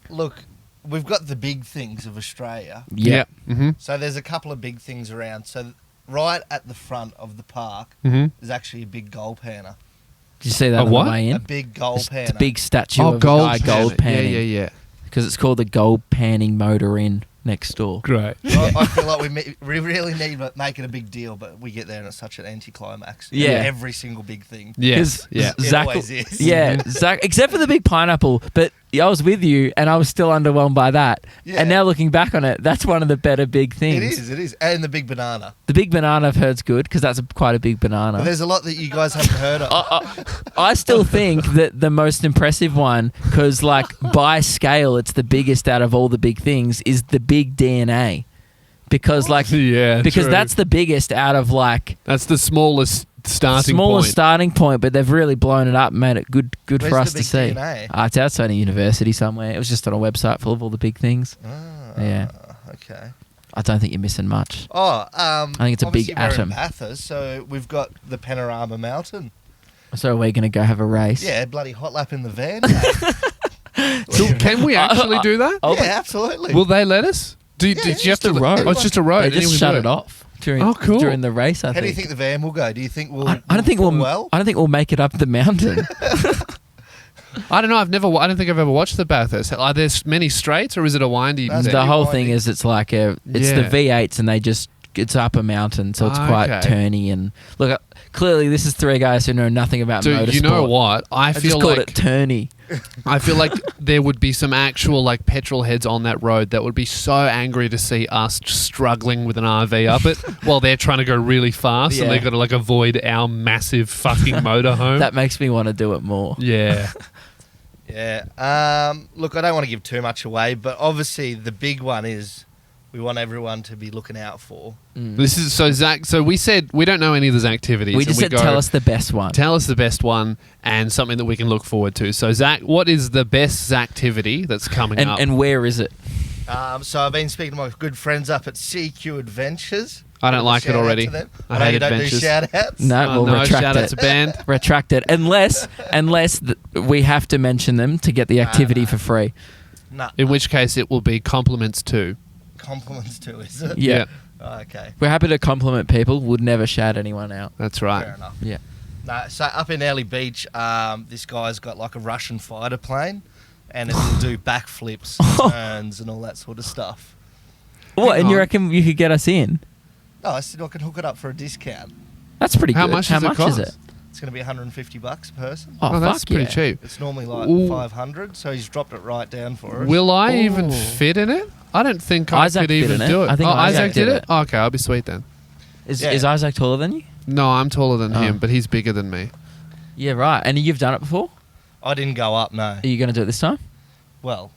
[SPEAKER 4] look, we've got the big things of Australia.
[SPEAKER 1] Yeah.
[SPEAKER 2] Mm-hmm.
[SPEAKER 4] So there's a couple of big things around. So right at the front of the park
[SPEAKER 2] Mm-hmm.
[SPEAKER 4] is actually a big gold panner.
[SPEAKER 1] Did you see that
[SPEAKER 2] A
[SPEAKER 1] on
[SPEAKER 2] what?
[SPEAKER 1] the way in?
[SPEAKER 4] A big gold
[SPEAKER 1] It's
[SPEAKER 4] panner.
[SPEAKER 1] a big statue
[SPEAKER 2] Oh,
[SPEAKER 1] of
[SPEAKER 2] gold
[SPEAKER 1] a guy gold
[SPEAKER 2] Yeah,
[SPEAKER 1] panning.
[SPEAKER 2] yeah, yeah.
[SPEAKER 1] because it's called the Gold Panning Motor Inn next door.
[SPEAKER 2] Great.
[SPEAKER 4] I feel like we really need to make it a big deal, but we get there and it's such an anticlimax.
[SPEAKER 1] Yeah.
[SPEAKER 4] Every single big thing.
[SPEAKER 2] Yes. Yeah.
[SPEAKER 4] It always is.
[SPEAKER 1] Yeah, Zach, except for the big pineapple. But I was with you, and I was still underwhelmed by that.
[SPEAKER 4] Yeah.
[SPEAKER 1] And now looking back on it, that's one of the better big things.
[SPEAKER 4] It is. And the big banana.
[SPEAKER 1] The big banana I've heard's good because that's quite a big banana.
[SPEAKER 4] But there's a lot that you guys haven't heard of.
[SPEAKER 1] I still think that the most impressive one, because like by scale, it's the biggest out of all the big things, is the big DNA, because like
[SPEAKER 2] Yeah.
[SPEAKER 1] because
[SPEAKER 2] true.
[SPEAKER 1] that's the biggest out of like
[SPEAKER 2] That's the smallest starting point.
[SPEAKER 1] starting point, but they've really blown it up and made it good
[SPEAKER 4] Where's
[SPEAKER 1] for us
[SPEAKER 4] the
[SPEAKER 1] to
[SPEAKER 4] big
[SPEAKER 1] see.
[SPEAKER 4] DNA?
[SPEAKER 1] It's outside a university somewhere. It was just on a website full of all the big things. Yeah.
[SPEAKER 4] Okay.
[SPEAKER 1] I don't think you're missing much.
[SPEAKER 4] Oh,
[SPEAKER 1] I think it's a big
[SPEAKER 4] obviously we're in
[SPEAKER 1] atom.
[SPEAKER 4] Bathurst, so we've got the Panorama Mountain.
[SPEAKER 1] So we're going to go have a race.
[SPEAKER 4] Yeah, bloody hot lap in the van. mate.
[SPEAKER 2] So can we actually do that?
[SPEAKER 1] Oh,
[SPEAKER 4] yeah, absolutely.
[SPEAKER 2] Will they let us? Did you have
[SPEAKER 1] just
[SPEAKER 2] to?
[SPEAKER 1] a road.
[SPEAKER 2] Oh, it's just a road.
[SPEAKER 1] They
[SPEAKER 2] Anyone
[SPEAKER 1] just
[SPEAKER 2] can
[SPEAKER 1] shut
[SPEAKER 2] do
[SPEAKER 1] it off during
[SPEAKER 2] Oh, cool.
[SPEAKER 1] during the race. I
[SPEAKER 4] How do you think the van will go? Do you think we'll?
[SPEAKER 1] I don't think we'll.
[SPEAKER 4] well.
[SPEAKER 1] I don't think we'll make it up the mountain.
[SPEAKER 2] I don't know. I don't think I've ever watched the Bathurst. Are there many straights or is it a windy?
[SPEAKER 4] That's
[SPEAKER 1] The
[SPEAKER 4] pretty
[SPEAKER 1] whole
[SPEAKER 4] windy.
[SPEAKER 1] thing is it's like it's
[SPEAKER 2] Yeah.
[SPEAKER 1] the V8s and it's up a mountain, so it's quite
[SPEAKER 2] Okay.
[SPEAKER 1] turny and look. Clearly, this is three guys who know nothing about
[SPEAKER 2] Dude,
[SPEAKER 1] motorsport.
[SPEAKER 2] you know what? I
[SPEAKER 1] I
[SPEAKER 2] feel
[SPEAKER 1] just called
[SPEAKER 2] like
[SPEAKER 1] it turny.
[SPEAKER 2] I feel like there would be some actual like petrol heads on that road that would be so angry to see us struggling with an RV up it while they're trying to go really fast
[SPEAKER 1] Yeah.
[SPEAKER 2] and they've got to like avoid our massive fucking motorhome.
[SPEAKER 1] That makes me want to do it more.
[SPEAKER 2] Yeah.
[SPEAKER 4] Yeah. Look, I don't want to give too much away, but obviously the big one is we want everyone to be looking out for.
[SPEAKER 2] This is so Zach. So we said we don't know any of those activities.
[SPEAKER 1] We
[SPEAKER 2] and
[SPEAKER 1] just said
[SPEAKER 2] go,
[SPEAKER 1] tell us the best one.
[SPEAKER 2] Tell us the best one and something that we can look forward to. So Zach, what is the best activity that's coming up?
[SPEAKER 1] And where is it?
[SPEAKER 4] So I've been speaking to my good friends up at CQ Adventures.
[SPEAKER 2] I don't like it
[SPEAKER 4] Shout out
[SPEAKER 2] already.
[SPEAKER 4] to them.
[SPEAKER 2] I
[SPEAKER 4] know
[SPEAKER 2] hate
[SPEAKER 4] you don't
[SPEAKER 2] adventures.
[SPEAKER 4] do shout outs.
[SPEAKER 1] No,
[SPEAKER 2] Oh,
[SPEAKER 1] we'll
[SPEAKER 2] no,
[SPEAKER 1] retract
[SPEAKER 2] shout out
[SPEAKER 1] it.
[SPEAKER 2] to band.
[SPEAKER 1] Retract it unless we have to mention them to get the activity for free.
[SPEAKER 4] No.
[SPEAKER 2] In which case, it will be compliments too.
[SPEAKER 4] Compliments too, is it?
[SPEAKER 1] Yeah.
[SPEAKER 4] Oh, okay.
[SPEAKER 1] We're happy to compliment people. Would never shout anyone out.
[SPEAKER 2] That's right.
[SPEAKER 4] Fair enough.
[SPEAKER 1] Yeah.
[SPEAKER 4] No, so up in Early Beach, this guy's got like a Russian fighter plane, and it will do backflips, turns, and all that sort of stuff.
[SPEAKER 1] What? And you
[SPEAKER 2] on.
[SPEAKER 1] reckon you could get us in?
[SPEAKER 4] No, I said I can hook it up for a discount.
[SPEAKER 1] That's pretty
[SPEAKER 2] How
[SPEAKER 1] good.
[SPEAKER 2] much
[SPEAKER 1] How
[SPEAKER 2] does it
[SPEAKER 1] much
[SPEAKER 2] cost?
[SPEAKER 1] is it?
[SPEAKER 4] It's going to be $150 a person.
[SPEAKER 1] Oh,
[SPEAKER 2] that's
[SPEAKER 1] fuck
[SPEAKER 2] pretty
[SPEAKER 1] yeah.
[SPEAKER 2] cheap.
[SPEAKER 4] It's normally like
[SPEAKER 2] Ooh.
[SPEAKER 4] 500, so he's dropped it right down for us.
[SPEAKER 2] Will I even
[SPEAKER 1] Ooh.
[SPEAKER 2] fit in it? I don't think I
[SPEAKER 1] Isaac
[SPEAKER 2] could
[SPEAKER 1] fit
[SPEAKER 2] even
[SPEAKER 1] in it.
[SPEAKER 2] do it.
[SPEAKER 1] I think
[SPEAKER 2] oh,
[SPEAKER 1] Isaac
[SPEAKER 2] Isaac did
[SPEAKER 1] did
[SPEAKER 2] it?
[SPEAKER 1] it.
[SPEAKER 2] Oh, okay, I'll be sweet then.
[SPEAKER 1] Is
[SPEAKER 4] Yeah.
[SPEAKER 1] Isaac taller than you?
[SPEAKER 2] No, I'm taller than
[SPEAKER 1] Oh.
[SPEAKER 2] him, but he's bigger than me.
[SPEAKER 1] Yeah, right. And you've done it before?
[SPEAKER 4] I didn't go up, no.
[SPEAKER 1] Are you going to do it this time?
[SPEAKER 4] Well,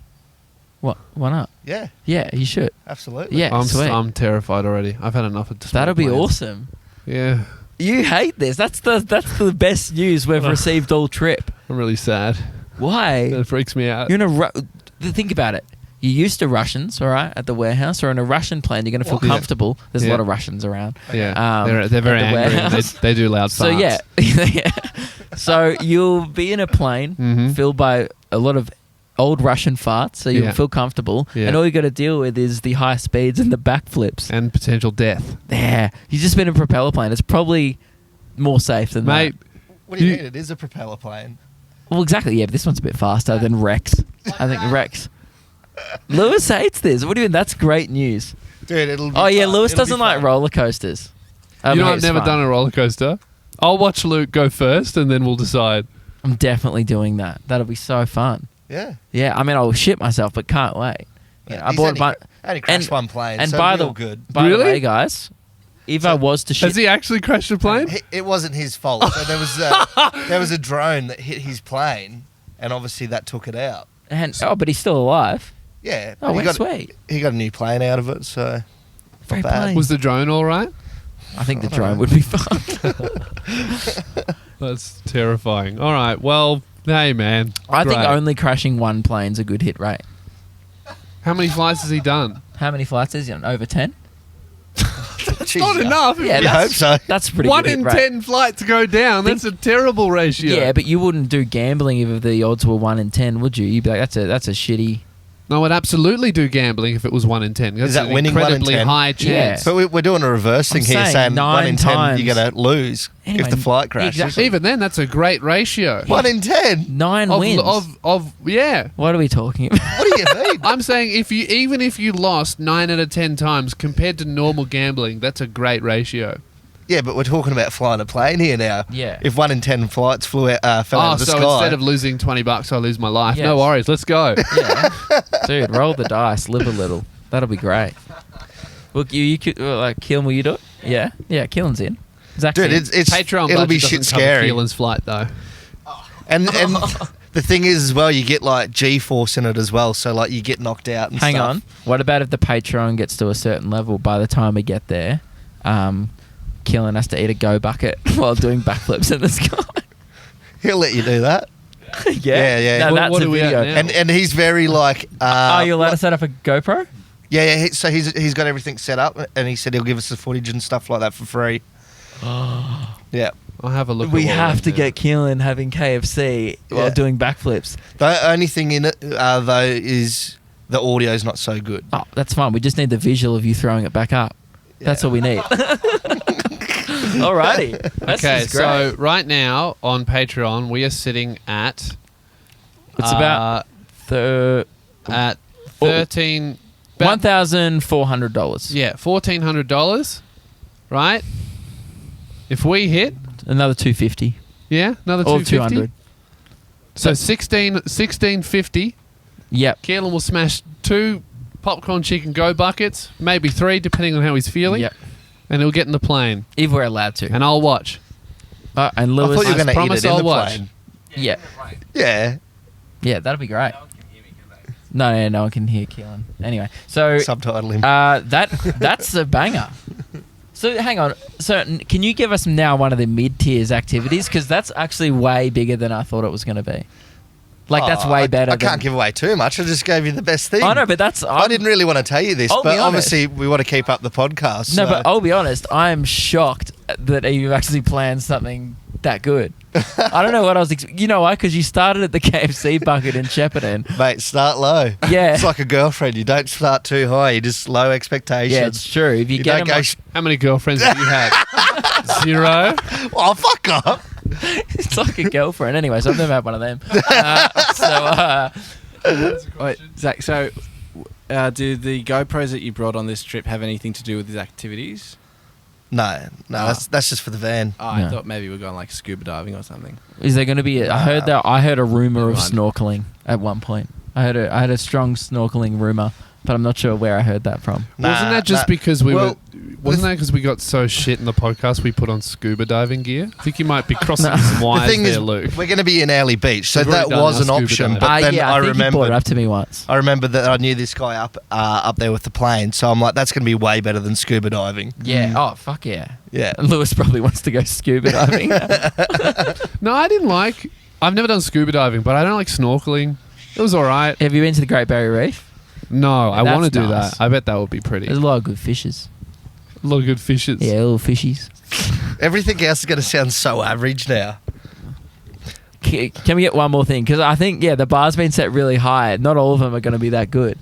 [SPEAKER 1] What? Why not?
[SPEAKER 4] yeah,
[SPEAKER 1] Yeah, you should.
[SPEAKER 4] absolutely.
[SPEAKER 1] Yeah, sweet.
[SPEAKER 2] I'm terrified already. I've had enough of small
[SPEAKER 1] That'll be
[SPEAKER 2] planes.
[SPEAKER 1] awesome.
[SPEAKER 2] Yeah,
[SPEAKER 1] You hate this. That's the best news we've received all trip.
[SPEAKER 2] I'm really sad.
[SPEAKER 1] Why?
[SPEAKER 2] That freaks me out.
[SPEAKER 1] You're in think about it. You're used to Russians, all right, at the warehouse, or in a Russian plane. You're going to feel
[SPEAKER 2] Yeah.
[SPEAKER 1] comfortable. There's a
[SPEAKER 2] Yeah.
[SPEAKER 1] lot of Russians around.
[SPEAKER 2] Yeah,
[SPEAKER 1] Um,
[SPEAKER 2] they're very
[SPEAKER 1] at the
[SPEAKER 2] angry. And
[SPEAKER 1] warehouse.
[SPEAKER 2] they do loud
[SPEAKER 1] So
[SPEAKER 2] farts.
[SPEAKER 1] yeah. So you'll be in a plane
[SPEAKER 2] Mhm.
[SPEAKER 1] filled by a lot of old Russian farts, so you'll
[SPEAKER 2] Yeah.
[SPEAKER 1] feel comfortable.
[SPEAKER 2] Yeah.
[SPEAKER 1] And all you got to deal with is the high speeds and the backflips.
[SPEAKER 2] and potential death,
[SPEAKER 1] There, you've just been in a propeller plane. It's probably more safe than
[SPEAKER 2] mate.
[SPEAKER 4] What do you
[SPEAKER 2] You-
[SPEAKER 4] mean? It is a propeller plane.
[SPEAKER 1] that. Well, exactly. Yeah, but this one's a bit faster than Rex. I think Rex. Lewis hates this. What do you mean? That's great news.
[SPEAKER 4] Dude, it'll be
[SPEAKER 1] Oh yeah,
[SPEAKER 4] fun.
[SPEAKER 1] Lewis
[SPEAKER 4] It'll be
[SPEAKER 1] doesn't like
[SPEAKER 4] fun.
[SPEAKER 1] roller coasters.
[SPEAKER 2] You know, I've
[SPEAKER 1] It's
[SPEAKER 2] never
[SPEAKER 1] fun.
[SPEAKER 2] done a roller coaster. I'll watch Luke go first, and then we'll decide.
[SPEAKER 1] I'm definitely doing that. That'll be so fun.
[SPEAKER 4] Yeah.
[SPEAKER 1] Yeah, I mean, I'll shit myself, but can't wait. Yeah, I
[SPEAKER 4] He's
[SPEAKER 1] bought a
[SPEAKER 4] only,
[SPEAKER 1] bunch.
[SPEAKER 4] only crashed
[SPEAKER 1] and-
[SPEAKER 4] one plane,
[SPEAKER 1] And
[SPEAKER 4] so
[SPEAKER 1] by
[SPEAKER 4] real
[SPEAKER 1] the
[SPEAKER 4] good.
[SPEAKER 1] by
[SPEAKER 2] Really?
[SPEAKER 1] the way, guys, if I was to shit,
[SPEAKER 2] Has he actually crashed a plane?
[SPEAKER 4] It wasn't his fault. So there was a drone that hit his plane, and obviously that took it out.
[SPEAKER 1] but he's still alive.
[SPEAKER 4] Yeah.
[SPEAKER 1] Oh,
[SPEAKER 4] but
[SPEAKER 1] wait, sweet.
[SPEAKER 4] he got a new plane out of it, so
[SPEAKER 1] Very
[SPEAKER 4] bad.
[SPEAKER 1] plain.
[SPEAKER 2] Was the drone all right?
[SPEAKER 1] I think the
[SPEAKER 4] I don't
[SPEAKER 1] drone
[SPEAKER 4] know.
[SPEAKER 1] would be fun.
[SPEAKER 2] That's terrifying. All right, well, hey man.
[SPEAKER 1] I think
[SPEAKER 2] Great.
[SPEAKER 1] only crashing one plane's a good hit rate.
[SPEAKER 2] How many flights has he done?
[SPEAKER 1] How many flights is he on? Over 10?
[SPEAKER 4] Jeez,
[SPEAKER 2] Not
[SPEAKER 4] yeah.
[SPEAKER 2] enough.
[SPEAKER 1] Yeah,
[SPEAKER 4] You hope so.
[SPEAKER 1] That's a pretty
[SPEAKER 2] One
[SPEAKER 1] good hit
[SPEAKER 2] in
[SPEAKER 1] rate.
[SPEAKER 2] 10 flights go down. That's a terrible ratio.
[SPEAKER 1] Yeah, but you wouldn't do gambling if the odds were 1 in 10, would you? You'd be like, that's a shitty.
[SPEAKER 2] No, I'd absolutely do gambling if it was 1 in 10. That's
[SPEAKER 4] that
[SPEAKER 2] an
[SPEAKER 4] winning 1 in
[SPEAKER 2] incredibly
[SPEAKER 4] 10?
[SPEAKER 2] high chance.
[SPEAKER 1] Yeah.
[SPEAKER 4] But we're doing a reverse thing
[SPEAKER 1] I'm
[SPEAKER 4] here,
[SPEAKER 1] saying
[SPEAKER 4] saying
[SPEAKER 1] 9
[SPEAKER 4] 1 in 10
[SPEAKER 1] times.
[SPEAKER 4] you're going to lose
[SPEAKER 1] Anyway,
[SPEAKER 4] if the flight crashes.
[SPEAKER 1] exactly.
[SPEAKER 2] Even then, that's a great ratio.
[SPEAKER 4] 1 in 10?
[SPEAKER 1] 9
[SPEAKER 2] Of,
[SPEAKER 1] wins.
[SPEAKER 2] yeah.
[SPEAKER 1] What are we talking about?
[SPEAKER 4] What do you mean?
[SPEAKER 2] I'm saying even if you lost 9 out of 10 times compared to normal gambling, that's a great ratio.
[SPEAKER 4] Yeah, but we're talking about flying a plane here now.
[SPEAKER 1] Yeah.
[SPEAKER 4] If 1 in 10 flights fell out of the
[SPEAKER 2] so
[SPEAKER 4] sky.
[SPEAKER 2] instead of losing $20, I lose my life.
[SPEAKER 1] Yes.
[SPEAKER 2] No worries, let's go.
[SPEAKER 1] Yeah. Dude, roll the dice, live a little. That'll be great. Well, you could, Keelan, will you do it? Yeah? Yeah, Keelan's in. Zach's
[SPEAKER 4] Dude,
[SPEAKER 1] in.
[SPEAKER 4] it's
[SPEAKER 2] Patreon
[SPEAKER 4] it'll be
[SPEAKER 2] budget
[SPEAKER 4] shit
[SPEAKER 2] doesn't cover
[SPEAKER 4] scary.
[SPEAKER 2] Keelan's flight though.
[SPEAKER 4] And the thing is as well, you get like G-force in it as well, so like you get knocked out and
[SPEAKER 1] Hang
[SPEAKER 4] stuff.
[SPEAKER 1] on. What about if the Patreon gets to a certain level by the time we get there? Keelan has to eat a go bucket while doing backflips in the sky.
[SPEAKER 4] He'll let you do that. Yeah.
[SPEAKER 1] No,
[SPEAKER 2] What-
[SPEAKER 1] that's
[SPEAKER 2] what
[SPEAKER 1] a
[SPEAKER 2] are we at
[SPEAKER 1] video.
[SPEAKER 2] now?
[SPEAKER 4] And he's very like...
[SPEAKER 1] Are you allowed to set up a GoPro?
[SPEAKER 4] Yeah, so he's got everything set up, and he said he'll give us the footage and stuff like that for free. Yeah.
[SPEAKER 2] I'll have a look.
[SPEAKER 1] We
[SPEAKER 2] at what
[SPEAKER 1] have
[SPEAKER 2] we're
[SPEAKER 1] to
[SPEAKER 2] doing.
[SPEAKER 1] get Keelan having KFC while
[SPEAKER 4] Yeah.
[SPEAKER 1] doing backflips.
[SPEAKER 4] The only thing in it, though, is the audio's not so good.
[SPEAKER 1] Oh, that's fine. We just need the visual of you throwing it back up. That's all we need. Alrighty. That's
[SPEAKER 2] Okay,
[SPEAKER 1] just great.
[SPEAKER 2] so right now on Patreon we are sitting at
[SPEAKER 1] It's about
[SPEAKER 2] at 13
[SPEAKER 1] $1,400.
[SPEAKER 2] yeah, $1,400, right? If we hit,
[SPEAKER 1] Another $250
[SPEAKER 2] yeah, another
[SPEAKER 1] or
[SPEAKER 2] $250.
[SPEAKER 1] $200.
[SPEAKER 2] So 1650.
[SPEAKER 1] Yep.
[SPEAKER 2] Keelan will smash 2 popcorn chicken go buckets, maybe 3 depending on how he's feeling.
[SPEAKER 1] Yep.
[SPEAKER 2] And he'll get in the plane
[SPEAKER 1] If we're allowed to.
[SPEAKER 2] and I'll watch.
[SPEAKER 1] And
[SPEAKER 4] I
[SPEAKER 1] Lewis.
[SPEAKER 4] thought you were going to eat
[SPEAKER 2] promise
[SPEAKER 4] it in
[SPEAKER 2] I'll
[SPEAKER 4] the
[SPEAKER 2] watch.
[SPEAKER 4] plane.
[SPEAKER 1] Yeah.
[SPEAKER 4] Yeah.
[SPEAKER 1] Yeah, that'll be great. No one can hear Keelan. Anyway, so
[SPEAKER 4] Subtitle him.
[SPEAKER 1] that's a banger. So hang on. So can you give us now one of the mid-tiers activities? Because that's actually way bigger than I thought it was going to be. Like that's way better.
[SPEAKER 4] I can't give away too much. I just gave you the best thing.
[SPEAKER 1] I know, but that's.
[SPEAKER 4] I didn't really want to tell you this,
[SPEAKER 1] I'll
[SPEAKER 4] but
[SPEAKER 1] be honest.
[SPEAKER 4] obviously we want to keep up the podcast.
[SPEAKER 1] No,
[SPEAKER 4] so-
[SPEAKER 1] but I'll be honest. I am shocked that you've actually planned something that good. I don't know what I was. You know why? Because you started at the KFC bucket in Shepparton.
[SPEAKER 4] Mate, start low.
[SPEAKER 1] Yeah.
[SPEAKER 4] It's like a girlfriend. You don't start too high. You just low expectations.
[SPEAKER 1] Yeah, it's true. If you get
[SPEAKER 4] don't
[SPEAKER 1] them
[SPEAKER 4] go...
[SPEAKER 1] like-
[SPEAKER 2] How many girlfriends have you had? 0?
[SPEAKER 4] Oh, fuck off.
[SPEAKER 1] it's like a girlfriend. Anyway, so I've never had one of them.
[SPEAKER 3] Wait, Zach, so do the GoPros that you brought on this trip have anything to do with these activities?
[SPEAKER 4] No, that's just for the van.
[SPEAKER 3] Oh,
[SPEAKER 1] No.
[SPEAKER 3] I thought maybe we're going like scuba diving or something.
[SPEAKER 1] Is there going to be? I heard a rumor of
[SPEAKER 3] Never mind.
[SPEAKER 1] snorkeling at one point. I had a strong snorkeling rumor, but I'm not sure where I heard that from.
[SPEAKER 2] Wasn't that just because
[SPEAKER 4] Well,
[SPEAKER 2] Wasn't that because we got so shit in the podcast we put on scuba diving gear? I think you might be crossing
[SPEAKER 1] No.
[SPEAKER 2] some
[SPEAKER 4] The
[SPEAKER 2] wires
[SPEAKER 4] thing
[SPEAKER 2] there,
[SPEAKER 4] is,
[SPEAKER 2] Luke.
[SPEAKER 4] we're going to be in Early Beach, so
[SPEAKER 2] We've
[SPEAKER 4] that
[SPEAKER 2] already done
[SPEAKER 4] was
[SPEAKER 2] our
[SPEAKER 4] an
[SPEAKER 2] scuba
[SPEAKER 4] option.
[SPEAKER 2] diving.
[SPEAKER 4] But then
[SPEAKER 1] yeah,
[SPEAKER 4] I
[SPEAKER 1] think you brought
[SPEAKER 4] remembered,
[SPEAKER 1] it up to me once.
[SPEAKER 4] I remembered that I knew this guy up there with the plane, so I'm like, that's going to be way better than scuba diving.
[SPEAKER 1] Yeah. Oh fuck yeah.
[SPEAKER 4] Yeah.
[SPEAKER 1] And Lewis probably wants to go scuba diving.
[SPEAKER 2] No, I didn't like... I've never done scuba diving, but I don't like snorkeling. It was all right.
[SPEAKER 1] Have you been to the Great Barrier Reef?
[SPEAKER 2] No, I
[SPEAKER 1] That's
[SPEAKER 2] want to do
[SPEAKER 1] nice.
[SPEAKER 2] that. I bet that would be pretty.
[SPEAKER 1] There's a lot of good fishes.
[SPEAKER 2] A lot of good fishes.
[SPEAKER 1] Yeah, little fishies.
[SPEAKER 4] Everything else is going to sound so average now.
[SPEAKER 1] Can we get one more thing? Because I think the bar's been set really high. Not all of them are going to be that good.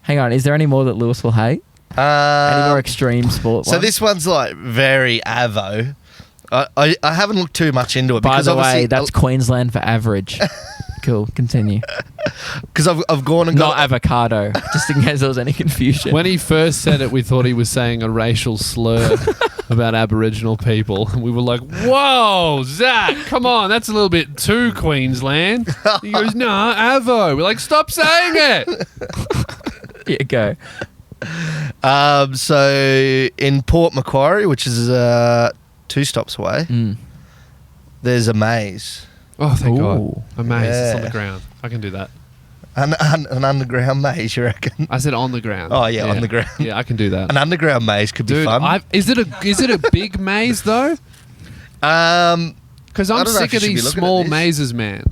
[SPEAKER 1] Hang on, is there any more that Lewis will hate? Any more extreme sport
[SPEAKER 4] So
[SPEAKER 1] ones?
[SPEAKER 4] this one's like very avo. I haven't looked too much into it
[SPEAKER 1] By
[SPEAKER 4] because
[SPEAKER 1] the way,
[SPEAKER 4] obviously
[SPEAKER 1] that's Queensland for average. Cool, continue.
[SPEAKER 4] because I've gone and
[SPEAKER 1] Not
[SPEAKER 4] got
[SPEAKER 1] avocado, just in case there was any confusion.
[SPEAKER 2] When he first said it, we thought he was saying a racial slur about Aboriginal people. And we were like, whoa, Zach, come on, that's a little bit too Queensland. He goes, no, Avo. We're like, stop saying it.
[SPEAKER 1] Yeah, go.
[SPEAKER 4] so in Port Macquarie, which is 2 stops away, there's a maze,
[SPEAKER 2] Oh, thank
[SPEAKER 1] Ooh.
[SPEAKER 2] God. A maze. It's on
[SPEAKER 4] Yeah.
[SPEAKER 2] the ground. I can do that.
[SPEAKER 4] an underground maze. You reckon?
[SPEAKER 2] I said on the ground.
[SPEAKER 4] Oh, yeah, on the ground.
[SPEAKER 2] Yeah, I can do that.
[SPEAKER 4] An underground maze could be
[SPEAKER 2] Dude,
[SPEAKER 4] fun.
[SPEAKER 2] is it a big maze though?
[SPEAKER 4] Because
[SPEAKER 2] Because
[SPEAKER 4] I
[SPEAKER 2] I'm
[SPEAKER 4] don't know
[SPEAKER 2] sick
[SPEAKER 4] if you
[SPEAKER 2] of
[SPEAKER 4] should be
[SPEAKER 2] these
[SPEAKER 4] looking at
[SPEAKER 2] small
[SPEAKER 4] this.
[SPEAKER 2] mazes, man.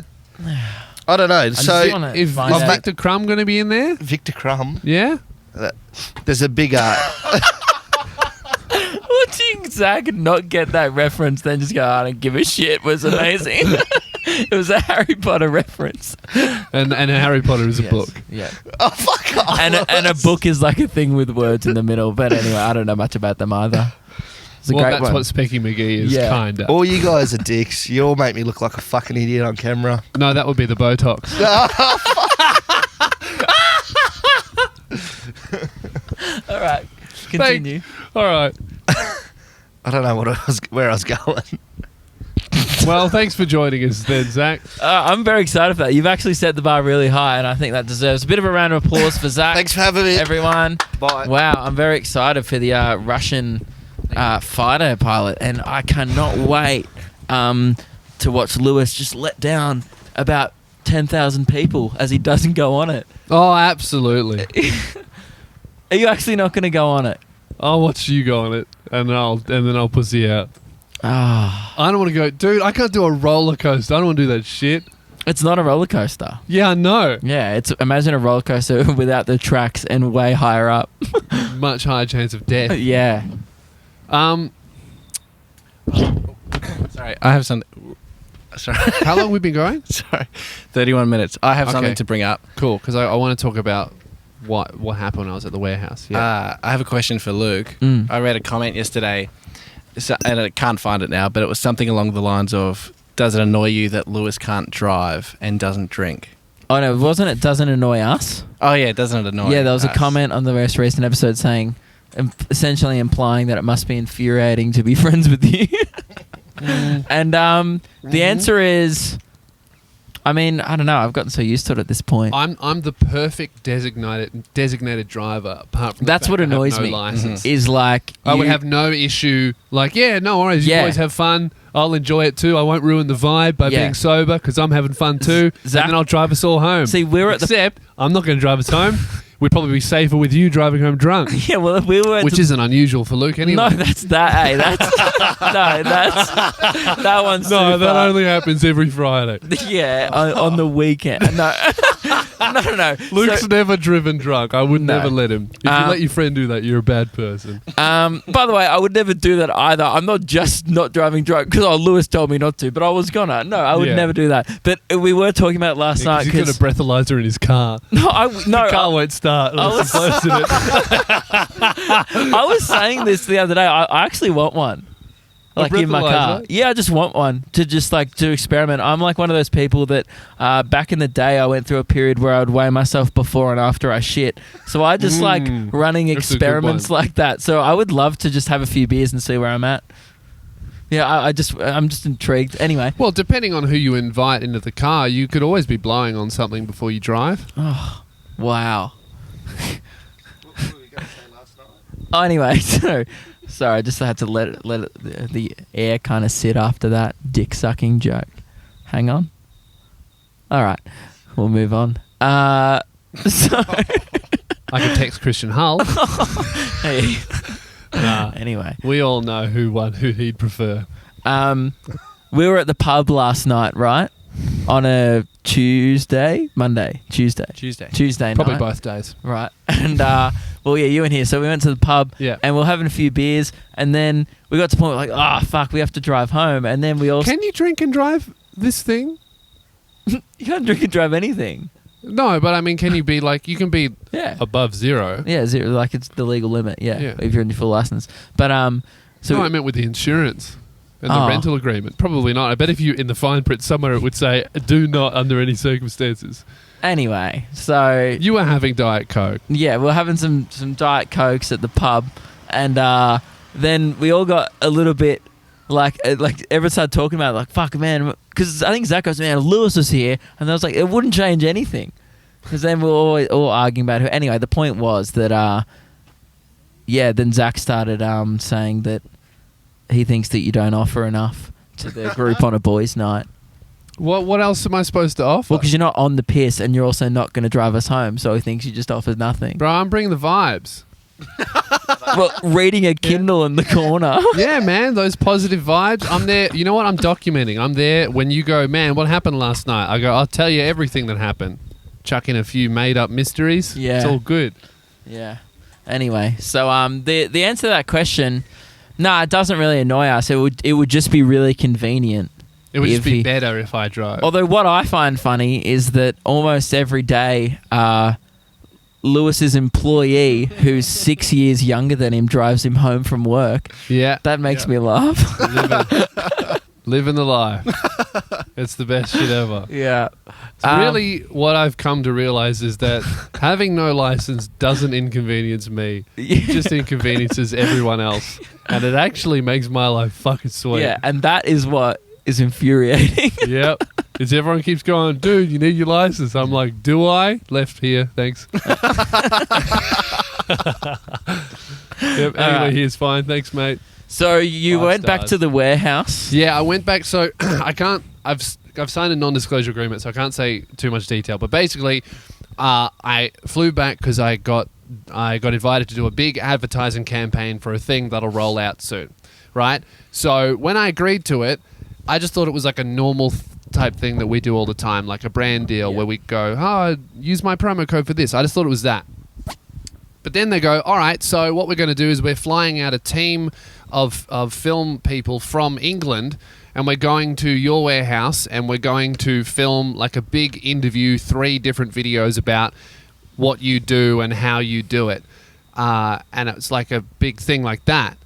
[SPEAKER 4] I don't know.
[SPEAKER 1] just
[SPEAKER 4] So
[SPEAKER 1] wanna
[SPEAKER 2] Is
[SPEAKER 1] find out.
[SPEAKER 2] Victor Crumb going to be in there?
[SPEAKER 4] Victor Crumb,
[SPEAKER 2] Yeah.
[SPEAKER 4] there's a big
[SPEAKER 1] What Watching Zach not get that reference, then just go, I don't give a shit, was amazing. It was a Harry Potter reference.
[SPEAKER 2] And Harry Potter is a book.
[SPEAKER 1] Yeah.
[SPEAKER 4] Oh, fuck off.
[SPEAKER 1] And a book is like a thing with words in the middle. But anyway, I don't know much about them either. It's a
[SPEAKER 2] Well,
[SPEAKER 1] great
[SPEAKER 2] that's
[SPEAKER 1] one.
[SPEAKER 2] what Specky McGee is,
[SPEAKER 1] Yeah.
[SPEAKER 2] kind of.
[SPEAKER 4] All you guys are dicks. You all make me look like a fucking idiot on camera.
[SPEAKER 2] No, that would be the Botox.
[SPEAKER 1] All right. Continue.
[SPEAKER 2] All right.
[SPEAKER 4] I don't know where I was going.
[SPEAKER 2] Well, thanks for joining us then, Zach.
[SPEAKER 1] I'm very excited for that. You've actually set the bar really high, and I think that deserves a bit of a round of applause for Zach.
[SPEAKER 4] Thanks for having me.
[SPEAKER 1] Everyone.
[SPEAKER 4] Bye.
[SPEAKER 1] Wow, I'm very excited for the Russian fighter pilot, and I cannot wait to watch Lewis just let down about 10,000 people as he doesn't go on it.
[SPEAKER 2] Oh, absolutely.
[SPEAKER 1] Are you actually not going to go on it?
[SPEAKER 2] I'll watch you go on it, and then I'll pussy out.
[SPEAKER 1] Ah,
[SPEAKER 2] I don't want to go, dude. I can't do a roller coaster. I don't want to do that shit.
[SPEAKER 1] it's not a roller coaster.
[SPEAKER 2] Yeah, I know.
[SPEAKER 1] Yeah, it's imagine a roller coaster without the tracks and way higher up.
[SPEAKER 2] Much higher chance of death.
[SPEAKER 1] Yeah.
[SPEAKER 3] Sorry, I have some. Sorry,
[SPEAKER 2] How long have we been going?
[SPEAKER 3] sorry, 31 minutes. I have something
[SPEAKER 2] Okay.
[SPEAKER 3] to bring up.
[SPEAKER 2] Cool, because I want to talk about what happened when I was at the warehouse. Yeah.
[SPEAKER 3] I have a question for Luke.
[SPEAKER 1] Mm.
[SPEAKER 3] I read a comment yesterday, and I can't find it now, but it was something along the lines of, does it annoy you that Lewis can't drive and doesn't drink?
[SPEAKER 1] Oh no, wasn't it? Doesn't annoy us.
[SPEAKER 3] Oh, yeah, doesn't it annoy
[SPEAKER 1] Yeah, there was a
[SPEAKER 3] us?
[SPEAKER 1] comment on the most recent episode saying, essentially implying that it must be infuriating to be friends with you. And the answer is, I mean, I don't know. I've gotten so used to it at this point.
[SPEAKER 2] I'm the perfect designated driver. Apart from
[SPEAKER 1] That's
[SPEAKER 2] the
[SPEAKER 1] what
[SPEAKER 2] fact I have
[SPEAKER 1] annoys
[SPEAKER 2] no
[SPEAKER 1] me.
[SPEAKER 2] license.
[SPEAKER 1] Is like
[SPEAKER 2] I would
[SPEAKER 1] you-
[SPEAKER 2] have no issue. Like, yeah, no worries. You
[SPEAKER 1] Yeah.
[SPEAKER 2] boys have fun. I'll enjoy it too. I won't ruin the vibe by
[SPEAKER 1] Yeah.
[SPEAKER 2] being sober because I'm having fun too.
[SPEAKER 1] Zach-
[SPEAKER 2] And then I'll drive us all home.
[SPEAKER 1] See, we're at the
[SPEAKER 2] Except I'm not going to drive us home. We'd probably be safer with you driving home drunk,
[SPEAKER 1] yeah. Well, if we were, at
[SPEAKER 2] which
[SPEAKER 1] the-
[SPEAKER 2] isn't unusual for Luke anyway.
[SPEAKER 1] no, that's that. Hey, that's no, that's that one's
[SPEAKER 2] No,
[SPEAKER 1] too
[SPEAKER 2] that
[SPEAKER 1] far.
[SPEAKER 2] only happens every Friday.
[SPEAKER 1] Yeah, on the weekend. No, no.
[SPEAKER 2] Luke's
[SPEAKER 1] So,
[SPEAKER 2] never driven drunk. I would
[SPEAKER 1] No.
[SPEAKER 2] never let him. If you let your friend do that, you're a bad person.
[SPEAKER 1] by the way, I would never do that either. I'm not just not driving drunk because Lewis told me not to, but I was gonna. No, I would
[SPEAKER 2] Yeah.
[SPEAKER 1] never do that. But we were talking about it last night
[SPEAKER 2] He's got a
[SPEAKER 1] because
[SPEAKER 2] breathalyzer in his car.
[SPEAKER 1] no,
[SPEAKER 2] The car won't start unless he blows in it.
[SPEAKER 1] I was saying this the other day. I actually want one. Like in my car.
[SPEAKER 2] breathalyzer?
[SPEAKER 1] Yeah, I just want one to just like to experiment. I'm like one of those people that back in the day I went through a period where I would weigh myself before and after I shit. So I just like running
[SPEAKER 2] That's a good
[SPEAKER 1] experiments
[SPEAKER 2] one.
[SPEAKER 1] like that. So I would love to just have a few beers and see where I'm at. Yeah, I'm just intrigued. Anyway.
[SPEAKER 2] Well, depending on who you invite into the car, you could always be blowing on something before you drive.
[SPEAKER 1] Oh, wow. Oh, anyway, so sorry, I just had to let the air kind of sit after that dick sucking joke. Hang on. All right, we'll move on. So
[SPEAKER 2] I could text Christian Hull.
[SPEAKER 1] hey.
[SPEAKER 2] Nah,
[SPEAKER 1] Anyway,
[SPEAKER 2] we all know who he'd prefer.
[SPEAKER 1] we were at the pub last night, right? On a Tuesday night.
[SPEAKER 2] Probably both days.
[SPEAKER 1] Right. And, well, yeah, you and here. So we went to the pub
[SPEAKER 2] Yeah.
[SPEAKER 1] and we were having a few beers. And then we got to the point where like, fuck, we have to drive home. And then we all...
[SPEAKER 2] Can you drink and drive this thing?
[SPEAKER 1] You can't drink and drive anything.
[SPEAKER 2] No, but I mean, can you be like, you can be
[SPEAKER 1] Yeah.
[SPEAKER 2] above zero.
[SPEAKER 1] Yeah, zero. Like it's the legal limit. Yeah.
[SPEAKER 2] Yeah.
[SPEAKER 1] If you're in your full license. But, so...
[SPEAKER 2] No, I meant with the insurance and the
[SPEAKER 1] Oh.
[SPEAKER 2] rental agreement. Probably not. I bet if you, in the fine print somewhere, it would say, do not under any circumstances.
[SPEAKER 1] Anyway, so...
[SPEAKER 2] You were having Diet Coke.
[SPEAKER 1] Yeah, we were having some Diet Cokes at the pub. And then we all got a little bit... Like everyone started talking about it, like, fuck, man. Because I think Zach goes, man, if Lewis was here. And I was like, it wouldn't change anything. Because then we were all arguing about who. Anyway, the point was that, then Zach started saying that he thinks that you don't offer enough to the group on a boys' night.
[SPEAKER 2] What else am I supposed to offer?
[SPEAKER 1] Well, because you're not on the piss and you're also not going to drive us home. So he thinks you just offer nothing.
[SPEAKER 2] Bro, I'm bringing the vibes.
[SPEAKER 1] Well, reading a Kindle in the corner.
[SPEAKER 2] Yeah, man, those positive vibes. I'm there. You know what? I'm documenting. I'm there when you go, man, what happened last night? I go, I'll tell you everything that happened. Chuck in a few made-up mysteries.
[SPEAKER 1] Yeah.
[SPEAKER 2] It's all good.
[SPEAKER 1] Yeah. Anyway, so the answer to that question No, it doesn't really annoy us. It would just be really convenient.
[SPEAKER 2] It would just
[SPEAKER 1] if
[SPEAKER 2] be
[SPEAKER 1] he-
[SPEAKER 2] better if I drove.
[SPEAKER 1] Although what I find funny is that almost every day, Lewis's employee, who's 6 years younger than him, drives him home from work.
[SPEAKER 2] Yeah.
[SPEAKER 1] That makes me laugh.
[SPEAKER 2] Living the life. It's the best shit ever.
[SPEAKER 1] Yeah.
[SPEAKER 2] Really, what I've come to realize is that having no license doesn't inconvenience me. It just inconveniences everyone else. And it actually makes my life fucking sweet.
[SPEAKER 1] Yeah, and that is what is infuriating.
[SPEAKER 2] Yep. Because everyone keeps going, dude, you need your license. I'm like, do I? Left here, thanks. Yep, anyway, here's fine. Thanks, mate.
[SPEAKER 1] So you
[SPEAKER 2] 5
[SPEAKER 1] went back
[SPEAKER 2] stars.
[SPEAKER 1] to the warehouse.
[SPEAKER 2] Yeah, I went back. So I can't. I've signed a non-disclosure agreement, so I can't say too much detail. But basically, I flew back because I got invited to do a big advertising campaign for a thing that'll roll out soon, right? So when I agreed to it, I just thought it was like a normal type thing that we do all the time, like a brand deal where we go, use my promo code for this. I just thought it was that. But then they go, all right, so what we're going to do is we're flying out a team of film people from England, and we're going to your warehouse, and we're going to film like a big interview, 3 different videos about what you do and how you do it. And it's like a big thing like that.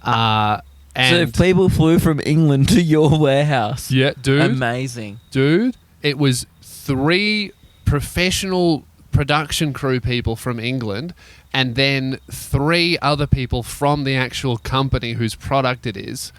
[SPEAKER 1] So
[SPEAKER 2] And
[SPEAKER 1] people flew from England to your warehouse.
[SPEAKER 2] yeah, dude.
[SPEAKER 1] Amazing.
[SPEAKER 2] Dude, it was 3 professional production crew people from England, and then 3 other people from the actual company whose product it is,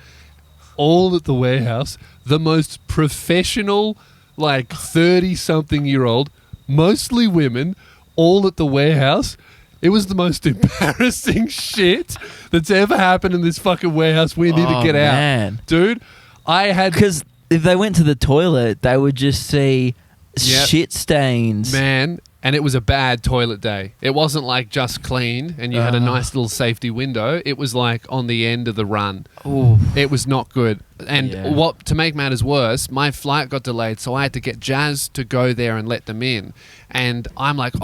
[SPEAKER 2] all at the warehouse. The most professional, like 30-something-year-old, mostly women, all at the warehouse. It was the most embarrassing shit that's ever happened in this fucking warehouse. We need to get
[SPEAKER 1] man.
[SPEAKER 2] out. Dude, I had...
[SPEAKER 1] Because if they went to the toilet, they would just see
[SPEAKER 2] Yep.
[SPEAKER 1] shit stains.
[SPEAKER 2] Man, and it was a bad toilet day. It wasn't like just clean and you had a nice little safety window. It was like on the end of the run.
[SPEAKER 1] Ooh.
[SPEAKER 2] It was not good. And
[SPEAKER 1] Yeah.
[SPEAKER 2] what to make matters worse, my flight got delayed, so I had to get Jazz to go there and let them in. And I'm like,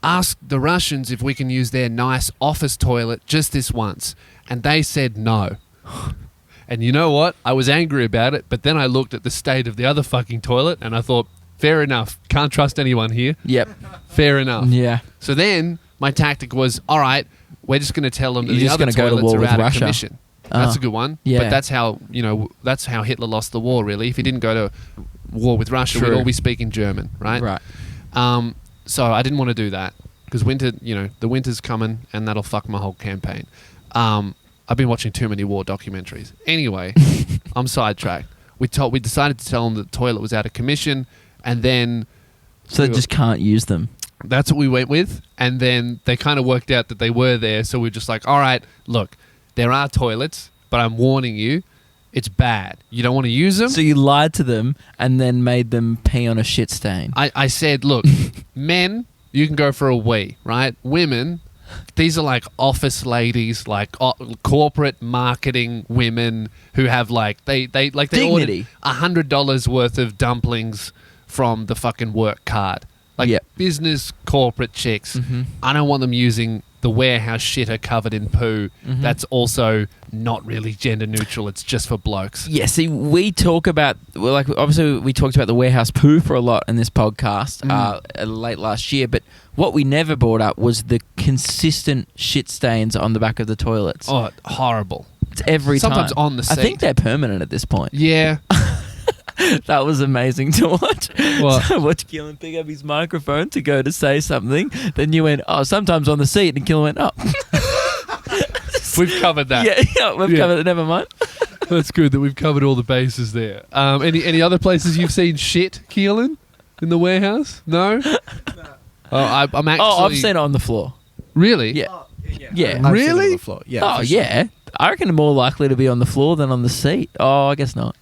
[SPEAKER 2] ask the Russians if we can use their nice office toilet just this once. And they said no. And you know what? I was angry about it, but then I looked at the state of the other fucking toilet and I thought, fair enough. Can't trust anyone here.
[SPEAKER 1] Yep.
[SPEAKER 2] Fair enough.
[SPEAKER 1] Yeah.
[SPEAKER 2] So then my tactic was, all right, we're just going to tell them that
[SPEAKER 1] You're
[SPEAKER 2] the
[SPEAKER 1] just
[SPEAKER 2] other
[SPEAKER 1] gonna go to
[SPEAKER 2] toilets
[SPEAKER 1] war
[SPEAKER 2] are
[SPEAKER 1] with
[SPEAKER 2] out
[SPEAKER 1] Russia.
[SPEAKER 2] of commission. That's a good one.
[SPEAKER 1] Yeah.
[SPEAKER 2] But that's how Hitler lost the war, really. If he didn't go to war with Russia,
[SPEAKER 1] True.
[SPEAKER 2] we'd all be speaking German, right?
[SPEAKER 1] Right.
[SPEAKER 2] So I didn't want to do that because the winter's coming and that'll fuck my whole campaign. I've been watching too many war documentaries. Anyway, I'm sidetracked. We decided to tell them that the toilet was out of commission, and then
[SPEAKER 1] So they just can't use them.
[SPEAKER 2] that's what we went with. And then they kind of worked out that they were there. So we're just like, all right, look, there are toilets, but I'm warning you, it's bad. You don't want to use them.
[SPEAKER 1] So you lied to them and then made them pee on a shit stain.
[SPEAKER 2] I said, look, men, you can go for a wee, right? Women, these are like office ladies, like corporate marketing women who have like they
[SPEAKER 1] Dignity.
[SPEAKER 2] ordered $100 worth of dumplings from the fucking work card. Like
[SPEAKER 1] Yep.
[SPEAKER 2] business corporate chicks.
[SPEAKER 1] Mhm.
[SPEAKER 2] I don't want them using the warehouse shitter covered in poo.
[SPEAKER 1] Mhm.
[SPEAKER 2] That's also not really gender neutral. It's just for blokes.
[SPEAKER 1] Yeah, see, we talk about, well, like, obviously we talked about the warehouse poo for a lot in this podcast late last year, but what we never brought up was the consistent shit stains on the back of the toilets.
[SPEAKER 2] Oh, horrible.
[SPEAKER 1] It's every
[SPEAKER 2] Sometimes
[SPEAKER 1] time.
[SPEAKER 2] on the
[SPEAKER 1] I think
[SPEAKER 2] seat.
[SPEAKER 1] they're permanent at this point.
[SPEAKER 2] Yeah.
[SPEAKER 1] That was amazing to watch.
[SPEAKER 2] What?
[SPEAKER 1] So watch Keelan pick up his microphone to go to say something. Then you went, sometimes on the seat, and Keelan went,
[SPEAKER 2] We've covered that.
[SPEAKER 1] Yeah, we've covered it. Never mind.
[SPEAKER 2] That's good that we've covered all the bases there. Any other places you've seen shit, Keelan, in the warehouse? No? I'm actually...
[SPEAKER 1] Oh, I've seen it on the floor.
[SPEAKER 2] Really?
[SPEAKER 1] Yeah.
[SPEAKER 3] I've
[SPEAKER 1] Yeah.
[SPEAKER 3] seen it
[SPEAKER 2] Really?
[SPEAKER 3] on the floor. Yeah.
[SPEAKER 1] Oh,
[SPEAKER 3] for sure.
[SPEAKER 1] yeah. I reckon more likely to be on the floor than on the seat. Oh, I guess not.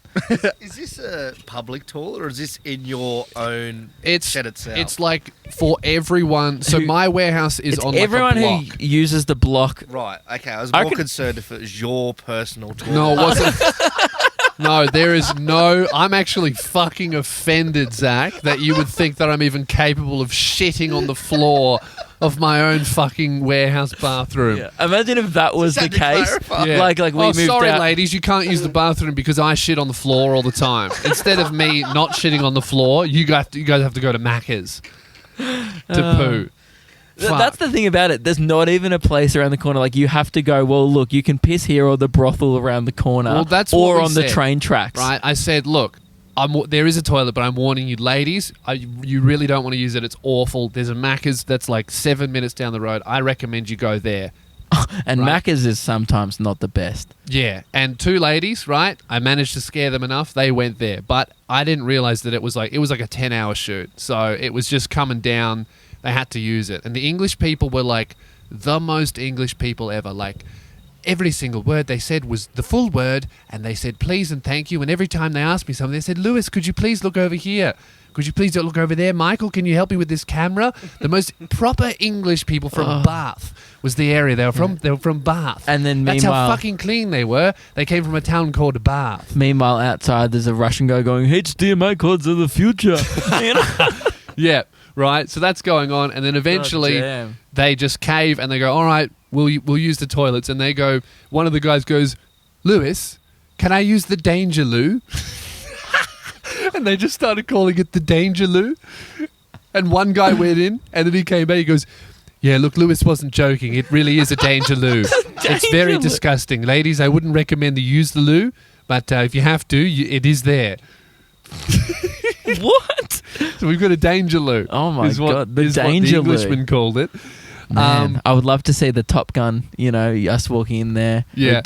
[SPEAKER 4] Is this a public toilet or is this in your own
[SPEAKER 2] It's
[SPEAKER 4] shed itself?
[SPEAKER 2] It's like for everyone. So my warehouse is
[SPEAKER 1] It's
[SPEAKER 2] on
[SPEAKER 1] everyone
[SPEAKER 2] like a block.
[SPEAKER 1] who uses the block.
[SPEAKER 4] right. Okay, I was
[SPEAKER 1] I
[SPEAKER 4] more
[SPEAKER 1] reckon-
[SPEAKER 4] concerned if it was your personal toilet.
[SPEAKER 2] No, it wasn't. No, there is no... I'm actually fucking offended, Zach, that you would think that I'm even capable of shitting on the floor of my own fucking warehouse bathroom.
[SPEAKER 1] Yeah. Imagine if that was the
[SPEAKER 4] Just had to
[SPEAKER 1] case.
[SPEAKER 4] clarify.
[SPEAKER 2] Yeah.
[SPEAKER 1] Like we moved
[SPEAKER 2] sorry,
[SPEAKER 1] out.
[SPEAKER 2] ladies, you can't use the bathroom because I shit on the floor all the time. Instead of me not shitting on the floor, you guys have to go to Macca's to poo. Fuck.
[SPEAKER 1] That's the thing about it. There's not even a place around the corner. Like you have to go. Well, look, you can piss here or the brothel around the corner,
[SPEAKER 2] Well, that's what
[SPEAKER 1] or
[SPEAKER 2] we
[SPEAKER 1] on the
[SPEAKER 2] said,
[SPEAKER 1] train tracks.
[SPEAKER 2] Right? I said, look, there is a toilet, but I'm warning you, ladies, you really don't want to use it. It's awful. There's a Macca's that's like 7 minutes down the road. I recommend you go there.
[SPEAKER 1] And
[SPEAKER 2] Right.
[SPEAKER 1] Macca's is sometimes not the best.
[SPEAKER 2] Yeah, and 2 ladies, right? I managed to scare them enough. They went there, but I didn't realize that it was like a 10-hour shoot. So it was just coming down. They had to use it, and the English people were like the most English people ever. Like every single word they said was the full word, and they said please and thank you. And every time they asked me something, they said, "Lewis, could you please look over here? Could you please look over there? Michael, can you help me with this camera?" The most proper English people from Bath was the area they were from. They were from Bath,
[SPEAKER 1] And then
[SPEAKER 2] that's how
[SPEAKER 1] meanwhile-
[SPEAKER 2] fucking clean they were. They came from a town called Bath.
[SPEAKER 1] Meanwhile, outside there's a Russian guy going, "HDMI cords are the future." You know?
[SPEAKER 2] Yeah, right. So that's going on, and then eventually
[SPEAKER 1] God damn.
[SPEAKER 2] they just cave and they go, "All right, we'll use the toilets." And they go, one of the guys goes, "Lewis, can I use the danger loo?" And they just started calling it the danger loo. And one guy went in, and then he came back. He goes, "Yeah, look, Lewis wasn't joking. It really is a danger loo. It's very
[SPEAKER 1] Danger loo.
[SPEAKER 2] disgusting, ladies. I wouldn't recommend to use the loo, but if you have to, it is there."
[SPEAKER 1] What?
[SPEAKER 2] So we've got a danger loo.
[SPEAKER 1] Oh my
[SPEAKER 2] is what-
[SPEAKER 1] God, the
[SPEAKER 2] is what
[SPEAKER 1] danger loo.
[SPEAKER 2] Englishman called it.
[SPEAKER 1] Man, I would love to see the Top Gun. You know, us walking in there
[SPEAKER 2] Yeah.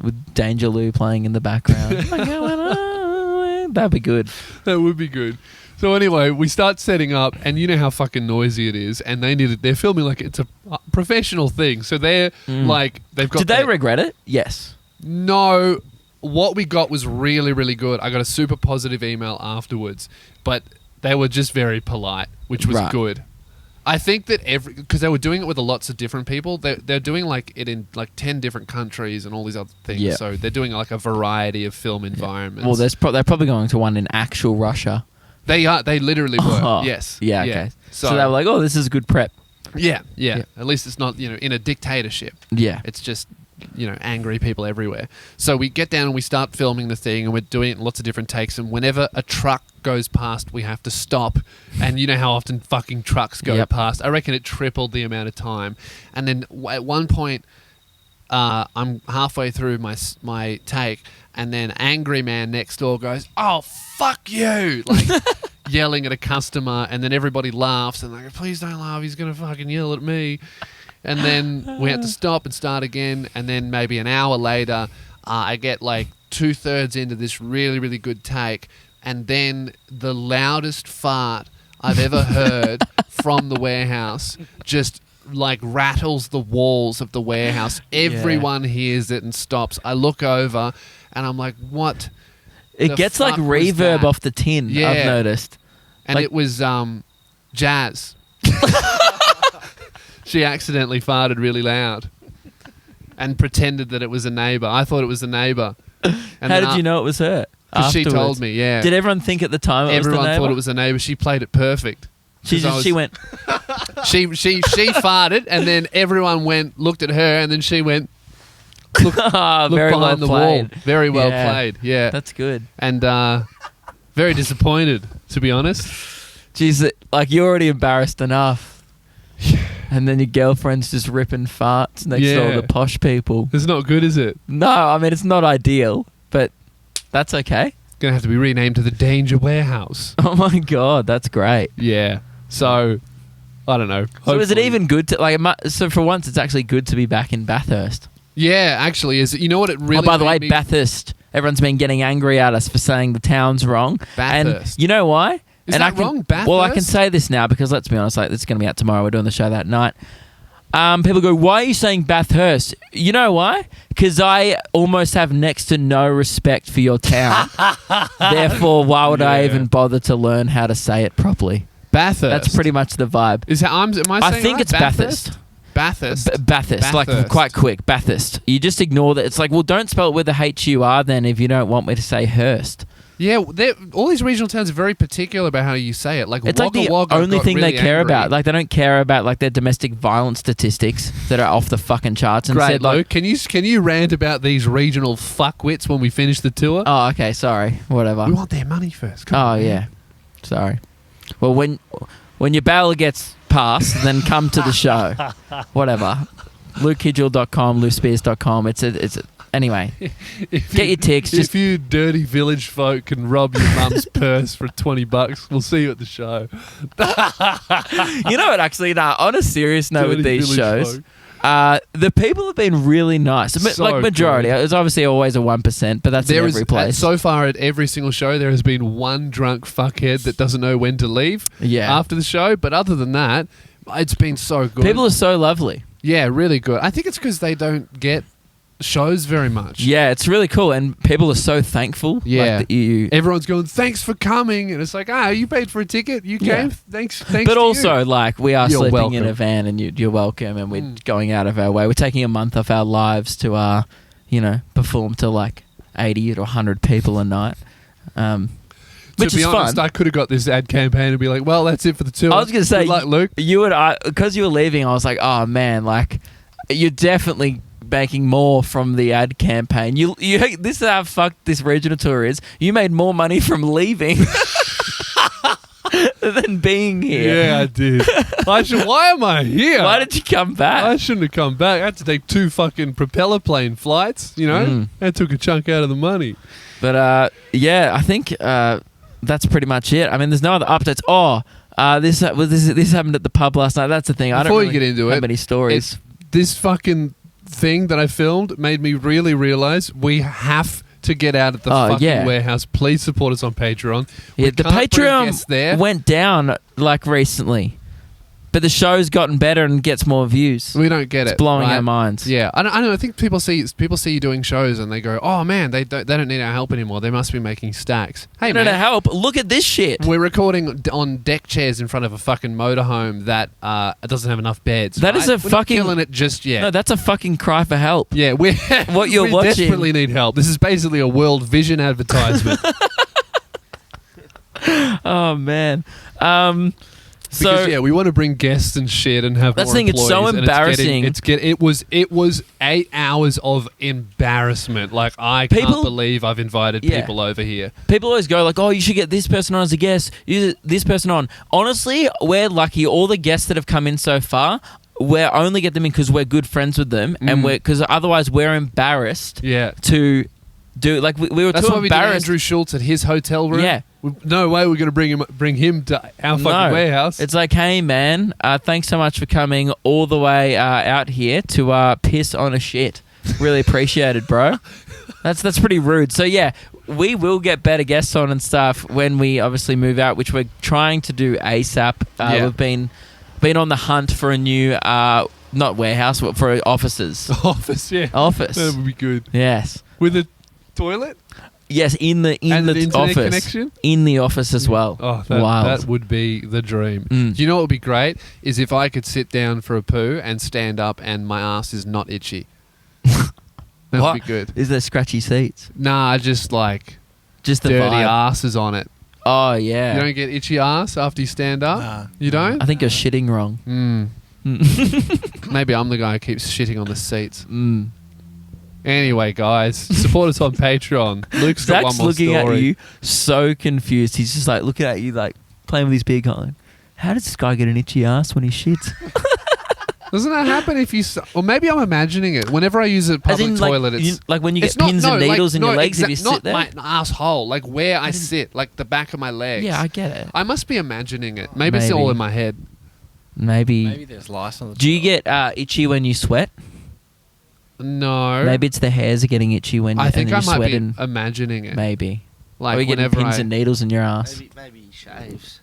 [SPEAKER 1] with Danger Lou playing in the background. That'd be good.
[SPEAKER 2] That would be good. So anyway, we start setting up, and you know how fucking noisy it is, and they're filming like it's a professional thing. So they're like, they've got.
[SPEAKER 1] Did they regret it? Yes.
[SPEAKER 2] No, what we got was really, really good. I got a super positive email afterwards, but they were just very polite, which was
[SPEAKER 1] Right.
[SPEAKER 2] good. I think that because they were doing it with lots of different people, they're doing like it in like 10 different countries and all these other things.
[SPEAKER 1] Yeah.
[SPEAKER 2] So they're doing like a variety of film environments.
[SPEAKER 1] Well, they're probably going to one in actual Russia.
[SPEAKER 2] They literally were.
[SPEAKER 1] Oh,
[SPEAKER 2] Yes.
[SPEAKER 1] Yeah. Okay. So they were like, "Oh, this is good prep."
[SPEAKER 2] Yeah.
[SPEAKER 1] Yeah.
[SPEAKER 2] At least it's not, in a dictatorship.
[SPEAKER 1] Yeah.
[SPEAKER 2] It's just, angry people everywhere. So we get down and we start filming the thing, and we're doing it in lots of different takes. And whenever a truck goes past, we have to stop. And you know how often fucking trucks go
[SPEAKER 1] Yep.
[SPEAKER 2] past. I reckon it tripled the amount of time. And then at one point, I'm halfway through my take, and then angry man next door goes, "Oh, fuck you!" Like yelling at a customer, and then everybody laughs and they go, "Please don't laugh. He's gonna fucking yell at me." And then we had to stop and start again. And then maybe an hour later, I get like 2/3 into this really, really good take, and then the loudest fart I've ever heard from the warehouse just like rattles the walls of the warehouse. Everyone hears it and stops. I look over and I'm like, "What?"
[SPEAKER 1] It
[SPEAKER 2] The
[SPEAKER 1] gets like
[SPEAKER 2] fuck was
[SPEAKER 1] reverb
[SPEAKER 2] that?
[SPEAKER 1] off the tin.
[SPEAKER 2] Yeah.
[SPEAKER 1] I've noticed.
[SPEAKER 2] And
[SPEAKER 1] Like-
[SPEAKER 2] it was Jazz. She accidentally farted really loud and pretended that it was a neighbour. I thought it was a neighbour. And
[SPEAKER 1] How
[SPEAKER 2] then
[SPEAKER 1] did you know it was her?
[SPEAKER 2] Because she
[SPEAKER 1] Afterwards?
[SPEAKER 2] told me, yeah.
[SPEAKER 1] Did everyone think at the time it
[SPEAKER 2] Everyone
[SPEAKER 1] was the neighbor?
[SPEAKER 2] thought it was a neighbour. She played it perfect.
[SPEAKER 1] She
[SPEAKER 2] 'Cause I
[SPEAKER 1] she went.
[SPEAKER 2] She farted, and then everyone looked at her, and then she went, looked
[SPEAKER 1] Very well
[SPEAKER 2] behind the
[SPEAKER 1] played.
[SPEAKER 2] wall. Very well
[SPEAKER 1] Yeah.
[SPEAKER 2] played, yeah.
[SPEAKER 1] That's good.
[SPEAKER 2] And very disappointed, to be honest.
[SPEAKER 1] Jeez, like you're already embarrassed enough, and then your girlfriend's just ripping farts next to all
[SPEAKER 2] Yeah.
[SPEAKER 1] the posh people.
[SPEAKER 2] It's not good, is it?
[SPEAKER 1] No, I mean it's not ideal, but that's okay.
[SPEAKER 2] Going to have to be renamed to the Danger Warehouse.
[SPEAKER 1] Oh my god, that's great.
[SPEAKER 2] Yeah. So, I don't know.
[SPEAKER 1] So is it
[SPEAKER 2] Hopefully-
[SPEAKER 1] even good to like? So for once, it's actually good to be back in Bathurst.
[SPEAKER 2] Yeah, actually, is. You know what it really.
[SPEAKER 1] Oh, by the way,
[SPEAKER 2] made me-
[SPEAKER 1] Bathurst. Everyone's been getting angry at us for saying the town's wrong.
[SPEAKER 2] Bathurst.
[SPEAKER 1] And you know why?
[SPEAKER 2] Is
[SPEAKER 1] and
[SPEAKER 2] that
[SPEAKER 1] I can,
[SPEAKER 2] wrong,
[SPEAKER 1] Well, I can
[SPEAKER 2] Bathurst?
[SPEAKER 1] say this now because let's be honest, like it's going to be out tomorrow. We're doing the show that night. People go, "Why are you saying Bathurst?" You know why? Because I almost have next to no respect for your town. Therefore, why would I
[SPEAKER 2] Yeah.
[SPEAKER 1] even bother to learn how to say it properly?
[SPEAKER 2] Bathurst.
[SPEAKER 1] That's pretty much the vibe.
[SPEAKER 2] Is how am I saying
[SPEAKER 1] I think
[SPEAKER 2] right?
[SPEAKER 1] it's Bathurst.
[SPEAKER 2] Bathurst.
[SPEAKER 1] Bathurst, like
[SPEAKER 2] Bathurst.
[SPEAKER 1] quite quick. Bathurst. You just ignore that. It's like, well, don't spell it with a H-U-R then if you don't want me to say Hurst.
[SPEAKER 2] Yeah, all these regional towns are very particular about how you say it. Like
[SPEAKER 1] It's like the
[SPEAKER 2] Wagga Wagga
[SPEAKER 1] only
[SPEAKER 2] got
[SPEAKER 1] thing
[SPEAKER 2] really
[SPEAKER 1] they care
[SPEAKER 2] angry.
[SPEAKER 1] about. Like they don't care about like their domestic violence statistics that are off the fucking charts. And
[SPEAKER 2] Great,
[SPEAKER 1] said, like,
[SPEAKER 2] Luke. Can you rant about these regional fuckwits when we finish the tour?
[SPEAKER 1] oh, okay, sorry, whatever.
[SPEAKER 2] We want their money first. Come
[SPEAKER 1] Oh
[SPEAKER 2] on, man.
[SPEAKER 1] yeah, sorry. Well, when your bail gets passed, then come to the show. Whatever. LukeKidgel.com, LukeSpears.com. Anyway. Get your ticks.
[SPEAKER 2] If
[SPEAKER 1] Just
[SPEAKER 2] you dirty village folk can rob your mum's purse for $20, we'll see you at the show.
[SPEAKER 1] you know what? Actually, on a serious note with
[SPEAKER 2] Dirty
[SPEAKER 1] these
[SPEAKER 2] village
[SPEAKER 1] shows,
[SPEAKER 2] folk.
[SPEAKER 1] the people have been really nice.
[SPEAKER 2] So
[SPEAKER 1] Like majority.
[SPEAKER 2] good.
[SPEAKER 1] It's obviously always a 1%, but that's in every place.
[SPEAKER 2] So far at every single show, there has been one drunk fuckhead that doesn't know when to leave
[SPEAKER 1] Yeah.
[SPEAKER 2] after the show. But other than that, it's been so good.
[SPEAKER 1] People are so lovely.
[SPEAKER 2] Yeah, really good. I think it's because they don't get shows very much.
[SPEAKER 1] Yeah, it's really cool, and people are so thankful.
[SPEAKER 2] Yeah.
[SPEAKER 1] Like, that you.
[SPEAKER 2] Everyone's going, thanks for coming. And it's like, you paid for a ticket. You
[SPEAKER 1] Yeah.
[SPEAKER 2] came. Thanks
[SPEAKER 1] But
[SPEAKER 2] to
[SPEAKER 1] also,
[SPEAKER 2] you.
[SPEAKER 1] like, we are
[SPEAKER 2] You're
[SPEAKER 1] sleeping in
[SPEAKER 2] welcome.
[SPEAKER 1] a van, and you're welcome, and we're going out of our way. We're taking a month off our lives to, perform to like 80 to 100 people a night, which
[SPEAKER 2] to be
[SPEAKER 1] is
[SPEAKER 2] honest,
[SPEAKER 1] fun.
[SPEAKER 2] I could have got this ad campaign and be like, well, that's it for the tour.
[SPEAKER 1] I was gonna say,
[SPEAKER 2] Good luck, Luke.
[SPEAKER 1] you and I, because you were leaving, I was like, oh man, like, you're definitely making more from the ad campaign. This is how fucked this regional tour is. You made more money from leaving than being here.
[SPEAKER 2] Yeah, I did. Why am I here?
[SPEAKER 1] Why did you come back?
[SPEAKER 2] I shouldn't have come back. I had to take 2 fucking propeller plane flights, you know?
[SPEAKER 1] Mm.
[SPEAKER 2] That took a chunk out of the money.
[SPEAKER 1] But I think that's pretty much it. I mean, there's no other updates. Oh, this happened at the pub last night. That's the thing. I don't
[SPEAKER 2] Before
[SPEAKER 1] really
[SPEAKER 2] you get into
[SPEAKER 1] have
[SPEAKER 2] it,
[SPEAKER 1] many stories.
[SPEAKER 2] This fucking thing that I filmed made me really realize we have to get out of the fucking warehouse. Please support us on Patreon.
[SPEAKER 1] Yeah,
[SPEAKER 2] We
[SPEAKER 1] the
[SPEAKER 2] can't bring
[SPEAKER 1] Patreon
[SPEAKER 2] guests there.
[SPEAKER 1] went down like recently, but the show's gotten better and gets more views.
[SPEAKER 2] We don't get
[SPEAKER 1] It's
[SPEAKER 2] it.
[SPEAKER 1] blowing
[SPEAKER 2] right?
[SPEAKER 1] our minds.
[SPEAKER 2] Yeah, I don't. I think people see you doing shows and they go, "Oh man, they don't need our help anymore. They must be making stacks." Hey
[SPEAKER 1] No,
[SPEAKER 2] man,
[SPEAKER 1] help! Look at this shit.
[SPEAKER 2] we're recording on deck chairs in front of a fucking motorhome that doesn't have enough beds.
[SPEAKER 1] That is
[SPEAKER 2] right?
[SPEAKER 1] a
[SPEAKER 2] We're not
[SPEAKER 1] fucking-
[SPEAKER 2] killing it just yet.
[SPEAKER 1] No, that's a fucking cry for help.
[SPEAKER 2] Yeah, we
[SPEAKER 1] What you're
[SPEAKER 2] we
[SPEAKER 1] watching-
[SPEAKER 2] desperately need help. This is basically a World Vision advertisement.
[SPEAKER 1] Oh man.
[SPEAKER 2] Because we want to bring guests and shit and have
[SPEAKER 1] That's
[SPEAKER 2] more
[SPEAKER 1] the thing, it's so
[SPEAKER 2] employees, and
[SPEAKER 1] embarrassing.
[SPEAKER 2] It was 8 hours of embarrassment. Like I
[SPEAKER 1] People-
[SPEAKER 2] can't believe I've invited
[SPEAKER 1] Yeah.
[SPEAKER 2] people over here.
[SPEAKER 1] People always go like, "Oh, you should get this person on as a guest. Use this person on." Honestly, we're lucky. All the guests that have come in so far, we only get them in because we're good friends with them, and because otherwise we're embarrassed
[SPEAKER 2] Yeah.
[SPEAKER 1] to do. Like we were
[SPEAKER 2] That's
[SPEAKER 1] too
[SPEAKER 2] why we did
[SPEAKER 1] embarrassed.
[SPEAKER 2] Andrew Schultz at his hotel room.
[SPEAKER 1] Yeah.
[SPEAKER 2] No way we're going to bring him to our fucking warehouse.
[SPEAKER 1] It's like, hey man, thanks so much for coming all the way out here to piss on a shit. Really appreciate it, bro. That's pretty rude. So yeah, we will get better guests on and stuff when we obviously move out, which we're trying to do ASAP. We've been on the hunt for a new not warehouse, but for offices.
[SPEAKER 2] office, yeah.
[SPEAKER 1] Office.
[SPEAKER 2] That would be good.
[SPEAKER 1] Yes.
[SPEAKER 2] With a toilet?
[SPEAKER 1] Yes, in the
[SPEAKER 2] And an internet
[SPEAKER 1] office.
[SPEAKER 2] connection?
[SPEAKER 1] In the office as well.
[SPEAKER 2] Oh,
[SPEAKER 1] Wild.
[SPEAKER 2] that would be the dream.
[SPEAKER 1] Mm.
[SPEAKER 2] Do you know what would be great? Is if I could sit down for a poo and stand up and my ass is not itchy. That
[SPEAKER 1] What?
[SPEAKER 2] would be good.
[SPEAKER 1] Is there scratchy seats?
[SPEAKER 2] Nah, just like
[SPEAKER 1] Just the
[SPEAKER 2] dirty
[SPEAKER 1] vibe.
[SPEAKER 2] asses on it.
[SPEAKER 1] Oh yeah.
[SPEAKER 2] You don't get itchy ass after you stand up?
[SPEAKER 4] Nah.
[SPEAKER 2] You don't?
[SPEAKER 1] I think you're shitting wrong.
[SPEAKER 2] Maybe I'm the guy who keeps shitting on the seats.
[SPEAKER 1] Mm.
[SPEAKER 2] Anyway, guys, support us on Patreon. Luke's got one
[SPEAKER 1] Zach's
[SPEAKER 2] more
[SPEAKER 1] looking
[SPEAKER 2] story.
[SPEAKER 1] at you so confused. He's just like looking at you like playing with his beer going, how does this guy get an itchy ass when he shits?
[SPEAKER 2] Doesn't that happen if you... Or maybe I'm imagining it. Whenever I use a
[SPEAKER 1] As
[SPEAKER 2] public
[SPEAKER 1] in,
[SPEAKER 2] toilet,
[SPEAKER 1] like,
[SPEAKER 2] it's...
[SPEAKER 1] like when you
[SPEAKER 2] it's
[SPEAKER 1] get pins and needles in your
[SPEAKER 2] no,
[SPEAKER 1] legs if you
[SPEAKER 2] not
[SPEAKER 1] sit there?
[SPEAKER 2] my asshole, like where I sit, like the back of my legs.
[SPEAKER 1] Yeah, I get it.
[SPEAKER 2] I must be imagining it. Maybe it's all
[SPEAKER 1] Maybe.
[SPEAKER 2] in my head.
[SPEAKER 3] Maybe there's lice on the
[SPEAKER 1] Do you
[SPEAKER 3] toilet.
[SPEAKER 1] get itchy when you sweat?
[SPEAKER 2] No.
[SPEAKER 1] Maybe it's the hairs are getting itchy when
[SPEAKER 2] I think
[SPEAKER 1] and
[SPEAKER 2] I
[SPEAKER 1] then you
[SPEAKER 2] might
[SPEAKER 1] sweat
[SPEAKER 2] be
[SPEAKER 1] and
[SPEAKER 2] imagining it.
[SPEAKER 1] maybe.
[SPEAKER 2] Like
[SPEAKER 1] or you getting
[SPEAKER 2] whenever
[SPEAKER 1] pins and needles in your ass.
[SPEAKER 4] Maybe he shaves.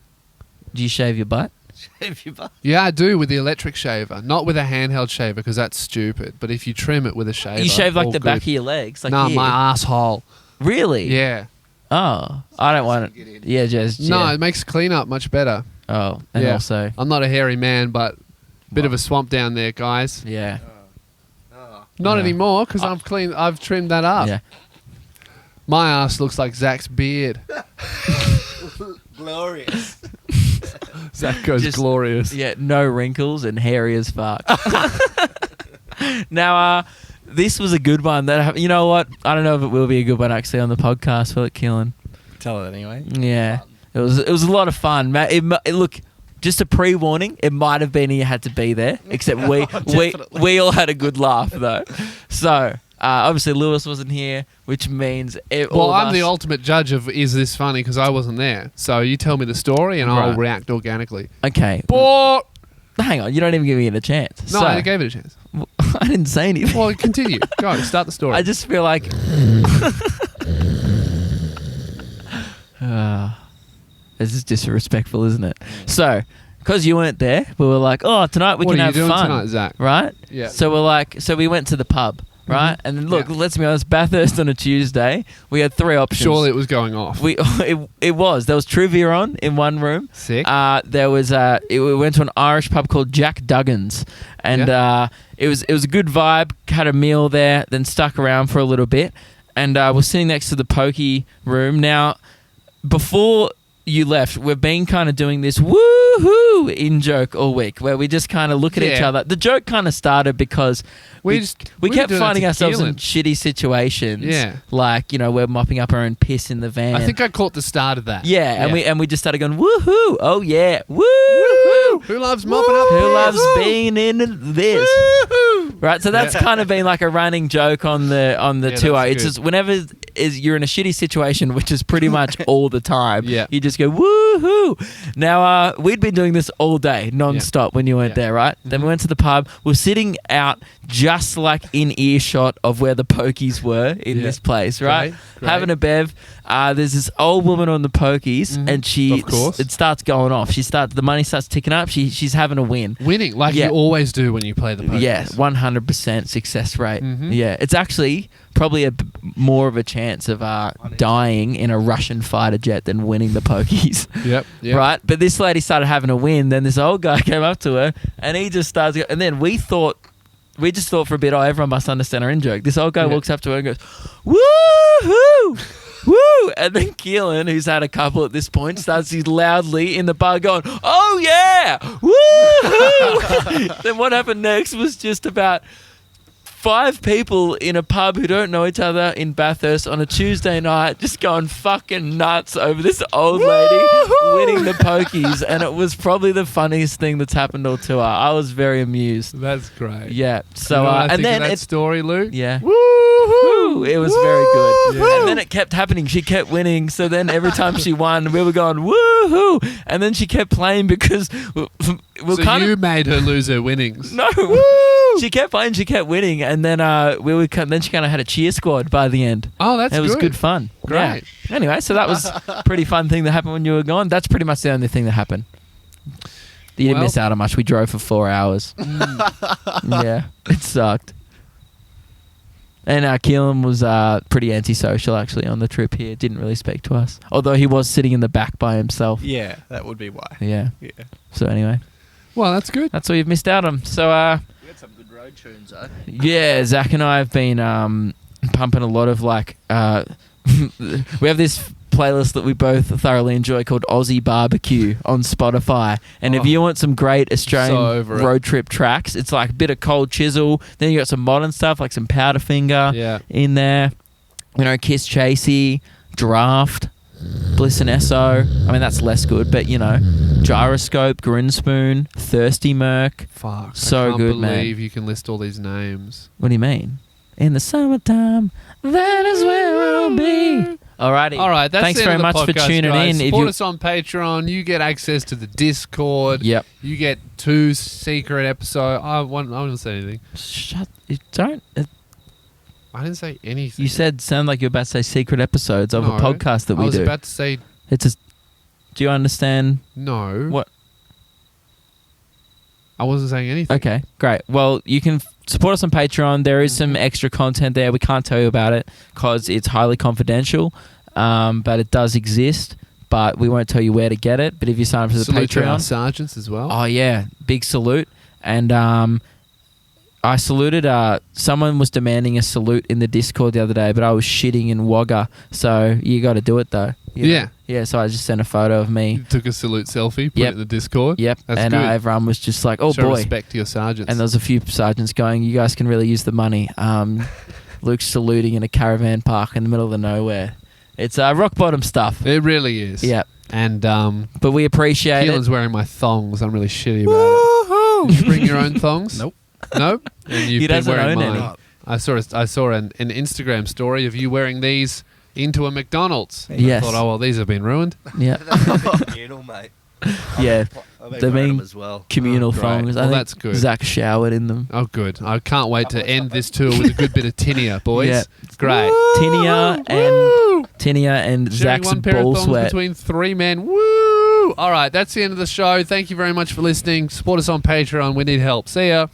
[SPEAKER 1] Do you shave your butt?
[SPEAKER 4] Shave your butt.
[SPEAKER 2] Yeah, I do with the electric shaver. Not with a handheld shaver because that's stupid. But if you trim it with a shaver...
[SPEAKER 1] You shave like
[SPEAKER 2] all
[SPEAKER 1] the back of
[SPEAKER 2] good.
[SPEAKER 1] your legs? Like
[SPEAKER 2] Nah,
[SPEAKER 1] here?
[SPEAKER 2] my asshole.
[SPEAKER 1] Really?
[SPEAKER 2] Yeah.
[SPEAKER 1] Oh, I don't want
[SPEAKER 4] Get in.
[SPEAKER 1] it. Yeah, just
[SPEAKER 2] No,
[SPEAKER 1] yeah.
[SPEAKER 2] it makes cleanup much better.
[SPEAKER 1] Oh, and
[SPEAKER 2] Yeah.
[SPEAKER 1] also,
[SPEAKER 2] I'm not a hairy man, but bit of a swamp down there, guys.
[SPEAKER 1] yeah,
[SPEAKER 4] Oh.
[SPEAKER 2] Not
[SPEAKER 1] Yeah.
[SPEAKER 2] anymore because I've trimmed that up.
[SPEAKER 1] yeah.
[SPEAKER 2] My ass looks like Zach's beard.
[SPEAKER 4] Glorious.
[SPEAKER 2] Zach goes
[SPEAKER 1] Just-
[SPEAKER 2] glorious.
[SPEAKER 1] Yeah, no wrinkles and hairy as fuck. Now, this was a good one. You know what? I don't know if it will be a good one actually on the podcast. Will it, Keelan?
[SPEAKER 3] Tell it anyway.
[SPEAKER 1] Yeah, it was a lot of fun. Look, just a pre-warning. It might have been you had to be there, except we all had a good laugh though. So obviously Lewis wasn't here, which means
[SPEAKER 2] I'm the ultimate judge of is this funny because I wasn't there. So you tell me the story and I'll
[SPEAKER 1] Right.
[SPEAKER 2] react organically.
[SPEAKER 1] Okay.
[SPEAKER 2] But
[SPEAKER 1] Hang on, you don't even give me a chance.
[SPEAKER 2] no,
[SPEAKER 1] So,
[SPEAKER 2] I gave it a chance.
[SPEAKER 1] I didn't say anything.
[SPEAKER 2] Well, continue. Go, start the story.
[SPEAKER 1] I just feel like this is disrespectful, isn't it? So, because you weren't there, we were like, oh, tonight we
[SPEAKER 2] what
[SPEAKER 1] can
[SPEAKER 2] are you
[SPEAKER 1] have
[SPEAKER 2] doing
[SPEAKER 1] fun,
[SPEAKER 2] tonight, Zach?
[SPEAKER 1] right?
[SPEAKER 2] Yeah.
[SPEAKER 1] So we went to the pub, right? And then look,
[SPEAKER 2] Yeah.
[SPEAKER 1] let's be honest, Bathurst on a Tuesday, we had 3 options.
[SPEAKER 2] Surely it was going off.
[SPEAKER 1] It was. There was trivia on in one room.
[SPEAKER 2] Sick.
[SPEAKER 1] There was we went to an Irish pub called Jack Duggan's, and it was a good vibe. Had a meal there, then stuck around for a little bit, and we're sitting next to the pokey room. Now, before you left, we've been kind of doing this woohoo in joke all week, where we just kind of look at each
[SPEAKER 2] Yeah.
[SPEAKER 1] other. The joke kind of started because we kept
[SPEAKER 2] were doing that
[SPEAKER 1] finding
[SPEAKER 2] to
[SPEAKER 1] ourselves in
[SPEAKER 2] Keelan.
[SPEAKER 1] shitty situations.
[SPEAKER 2] Yeah.
[SPEAKER 1] Like, we're mopping up our own piss in the van.
[SPEAKER 2] I think I caught the start of that.
[SPEAKER 1] Yeah, and we just started going woohoo! Oh yeah, woo!
[SPEAKER 2] Who loves mopping up?
[SPEAKER 1] Who loves being in this? Right, so that's kind of been like a running joke on the
[SPEAKER 2] Yeah,
[SPEAKER 1] tour.
[SPEAKER 2] that's
[SPEAKER 1] It's
[SPEAKER 2] good.
[SPEAKER 1] just whenever you're in a shitty situation, which is pretty much all the time.
[SPEAKER 2] Yeah.
[SPEAKER 1] You just go woohoo! Now we'd been doing this all day, non-stop when you weren't
[SPEAKER 2] Yeah.
[SPEAKER 1] there, right? Then we went to the pub. We're sitting out just like in earshot of where the pokies were in
[SPEAKER 2] Yeah.
[SPEAKER 1] this place, right?
[SPEAKER 2] Great.
[SPEAKER 1] Having a bev. There's this old woman on the pokies, and she
[SPEAKER 2] Of course.
[SPEAKER 1] it starts going off. The money starts ticking up. She's having a win.
[SPEAKER 2] Winning, like
[SPEAKER 1] Yeah.
[SPEAKER 2] you always do when you play the poker.
[SPEAKER 1] Yeah, 100% success rate.
[SPEAKER 2] Mhm.
[SPEAKER 1] Yeah, it's actually probably more of a chance of dying in a Russian fighter jet than winning the pokies.
[SPEAKER 2] Yep.
[SPEAKER 1] Right? But this lady started having a win. Then this old guy came up to her, and he just starts. And then we just thought for a bit, everyone must understand our in joke. This old guy
[SPEAKER 2] Yeah.
[SPEAKER 1] walks up to her and goes, "Woohoo! Woo!" And then Keelan, who's had a couple at this point, starts loudly in the bar going, "Oh yeah! Woohoo!" Then what happened next was just about 5 people in a pub who don't know each other in Bathurst on a Tuesday night just going fucking nuts over this old lady winning the pokies, and it was probably the funniest thing that's happened all tour. I was very amused.
[SPEAKER 2] That's great.
[SPEAKER 1] Yeah. So
[SPEAKER 2] You know what I
[SPEAKER 1] and
[SPEAKER 2] think
[SPEAKER 1] then
[SPEAKER 2] of that
[SPEAKER 1] it
[SPEAKER 2] story, Luke.
[SPEAKER 1] yeah.
[SPEAKER 2] Woo-hoo!
[SPEAKER 1] It was very good.
[SPEAKER 2] Yeah.
[SPEAKER 1] And then it kept happening. She kept winning. So then every time she won, we were going, woohoo. And then she kept playing because we're
[SPEAKER 2] So
[SPEAKER 1] kind
[SPEAKER 2] you
[SPEAKER 1] of.
[SPEAKER 2] made her lose her winnings.
[SPEAKER 1] No. She kept playing, she kept winning. And then then she kind of had a cheer squad by the end.
[SPEAKER 2] Oh, that's
[SPEAKER 1] It was good fun.
[SPEAKER 2] Great.
[SPEAKER 1] Yeah. Anyway, so that was a pretty fun thing that happened when you were gone. That's pretty much the only thing that happened. You didn't
[SPEAKER 2] Well-
[SPEAKER 1] miss out on much. We drove for 4 hours. Yeah, it sucked. And Keelan was pretty antisocial actually on the trip here. Didn't really speak to us. Although he was sitting in the back by himself.
[SPEAKER 3] Yeah, that would be why.
[SPEAKER 1] Yeah.
[SPEAKER 3] Yeah.
[SPEAKER 1] So anyway,
[SPEAKER 2] Well, that's good.
[SPEAKER 1] that's all you've missed out on. So
[SPEAKER 4] We had some good road tunes,
[SPEAKER 1] yeah, Zach and I have been pumping a lot of like we have this playlist that we both thoroughly enjoy called Aussie Barbecue on Spotify. And if you want some great
[SPEAKER 2] So
[SPEAKER 1] Australian
[SPEAKER 2] over it.
[SPEAKER 1] road trip tracks, it's like a bit of Cold Chisel. Then you got some modern stuff like some Powderfinger
[SPEAKER 2] Yeah.
[SPEAKER 1] in there. Kiss Chasey, Draft, Bliss and Esso. I mean, that's less good, but Gyroscope, Grinspoon, Thirsty Merc.
[SPEAKER 2] Fuck.
[SPEAKER 1] So
[SPEAKER 2] I can't
[SPEAKER 1] good, man.
[SPEAKER 2] believe you can list all these names.
[SPEAKER 1] What do you mean? In the summertime, that is where I'll be. Alrighty.
[SPEAKER 2] All right, that's
[SPEAKER 1] Thanks
[SPEAKER 2] the
[SPEAKER 1] very
[SPEAKER 2] end of
[SPEAKER 1] much
[SPEAKER 2] the
[SPEAKER 1] for
[SPEAKER 2] podcast,
[SPEAKER 1] tuning
[SPEAKER 2] guys.
[SPEAKER 1] in. If
[SPEAKER 2] Support
[SPEAKER 1] you-
[SPEAKER 2] us on Patreon. You get access to the Discord.
[SPEAKER 1] Yep.
[SPEAKER 2] You get 2 secret episodes. I didn't say anything.
[SPEAKER 1] Shut. You don't.
[SPEAKER 2] I didn't say anything.
[SPEAKER 1] You sound like you're about to say secret episodes of
[SPEAKER 2] No,
[SPEAKER 1] a podcast that
[SPEAKER 2] I
[SPEAKER 1] we
[SPEAKER 2] was
[SPEAKER 1] do.
[SPEAKER 2] about to say
[SPEAKER 1] It's a. Do you understand?
[SPEAKER 2] no.
[SPEAKER 1] What?
[SPEAKER 2] I wasn't saying anything.
[SPEAKER 1] Okay, great. Well, you can support us on Patreon. There is some extra content there. We can't tell you about it because it's highly confidential, but it does exist. But we won't tell you where to get it. But if you sign up for the
[SPEAKER 2] Salute to our
[SPEAKER 1] Patreon,
[SPEAKER 2] sergeants as well.
[SPEAKER 1] oh yeah, big salute. And I saluted. Someone was demanding a salute in the Discord the other day, but I was shitting in Wagga. So you got to do it though. You know?
[SPEAKER 2] Yeah.
[SPEAKER 1] Yeah. So I just sent a photo of me.
[SPEAKER 2] You took a salute selfie, put
[SPEAKER 1] Yep.
[SPEAKER 2] it in the Discord.
[SPEAKER 1] Yep.
[SPEAKER 2] That's
[SPEAKER 1] and
[SPEAKER 2] good.
[SPEAKER 1] everyone was just like, "Oh
[SPEAKER 2] Show
[SPEAKER 1] boy!"
[SPEAKER 2] respect to your sergeants.
[SPEAKER 1] And there was a few sergeants going, "You guys can really use the money." Luke's saluting in a caravan park in the middle of the nowhere. It's rock bottom stuff.
[SPEAKER 2] It really is.
[SPEAKER 1] Yeah.
[SPEAKER 2] And
[SPEAKER 1] But we appreciate
[SPEAKER 2] Keelan's
[SPEAKER 1] it.
[SPEAKER 2] wearing my thongs. I'm really shitty about it. Did you bring your own thongs?
[SPEAKER 3] Nope.
[SPEAKER 2] Nope. And you've
[SPEAKER 1] He
[SPEAKER 2] been
[SPEAKER 1] doesn't
[SPEAKER 2] wearing
[SPEAKER 1] own
[SPEAKER 2] mine.
[SPEAKER 1] any.
[SPEAKER 2] I saw an Instagram story of you wearing these into a McDonald's. And
[SPEAKER 1] Yes.
[SPEAKER 2] I thought, oh well, these have been ruined.
[SPEAKER 1] Yeah.
[SPEAKER 4] Communal, mate.
[SPEAKER 1] Yeah.
[SPEAKER 4] I've been
[SPEAKER 1] They
[SPEAKER 4] wearing
[SPEAKER 1] mean
[SPEAKER 4] them as well.
[SPEAKER 1] communal
[SPEAKER 2] Great.
[SPEAKER 1] thongs. I
[SPEAKER 2] Well,
[SPEAKER 1] think
[SPEAKER 2] that's good.
[SPEAKER 1] Zach showered in them.
[SPEAKER 2] Oh, good. I can't wait to end this tour with a good bit of tinea, boys.
[SPEAKER 1] Yeah.
[SPEAKER 2] Great.
[SPEAKER 1] Tinia
[SPEAKER 2] Woo!
[SPEAKER 1] and
[SPEAKER 2] Sharing
[SPEAKER 1] Zach's
[SPEAKER 2] one pair of
[SPEAKER 1] ball
[SPEAKER 2] thongs
[SPEAKER 1] sweat.
[SPEAKER 2] between three men. Woo! All right, that's the end of the show. Thank you very much for listening. Support us on Patreon. We need help. See ya.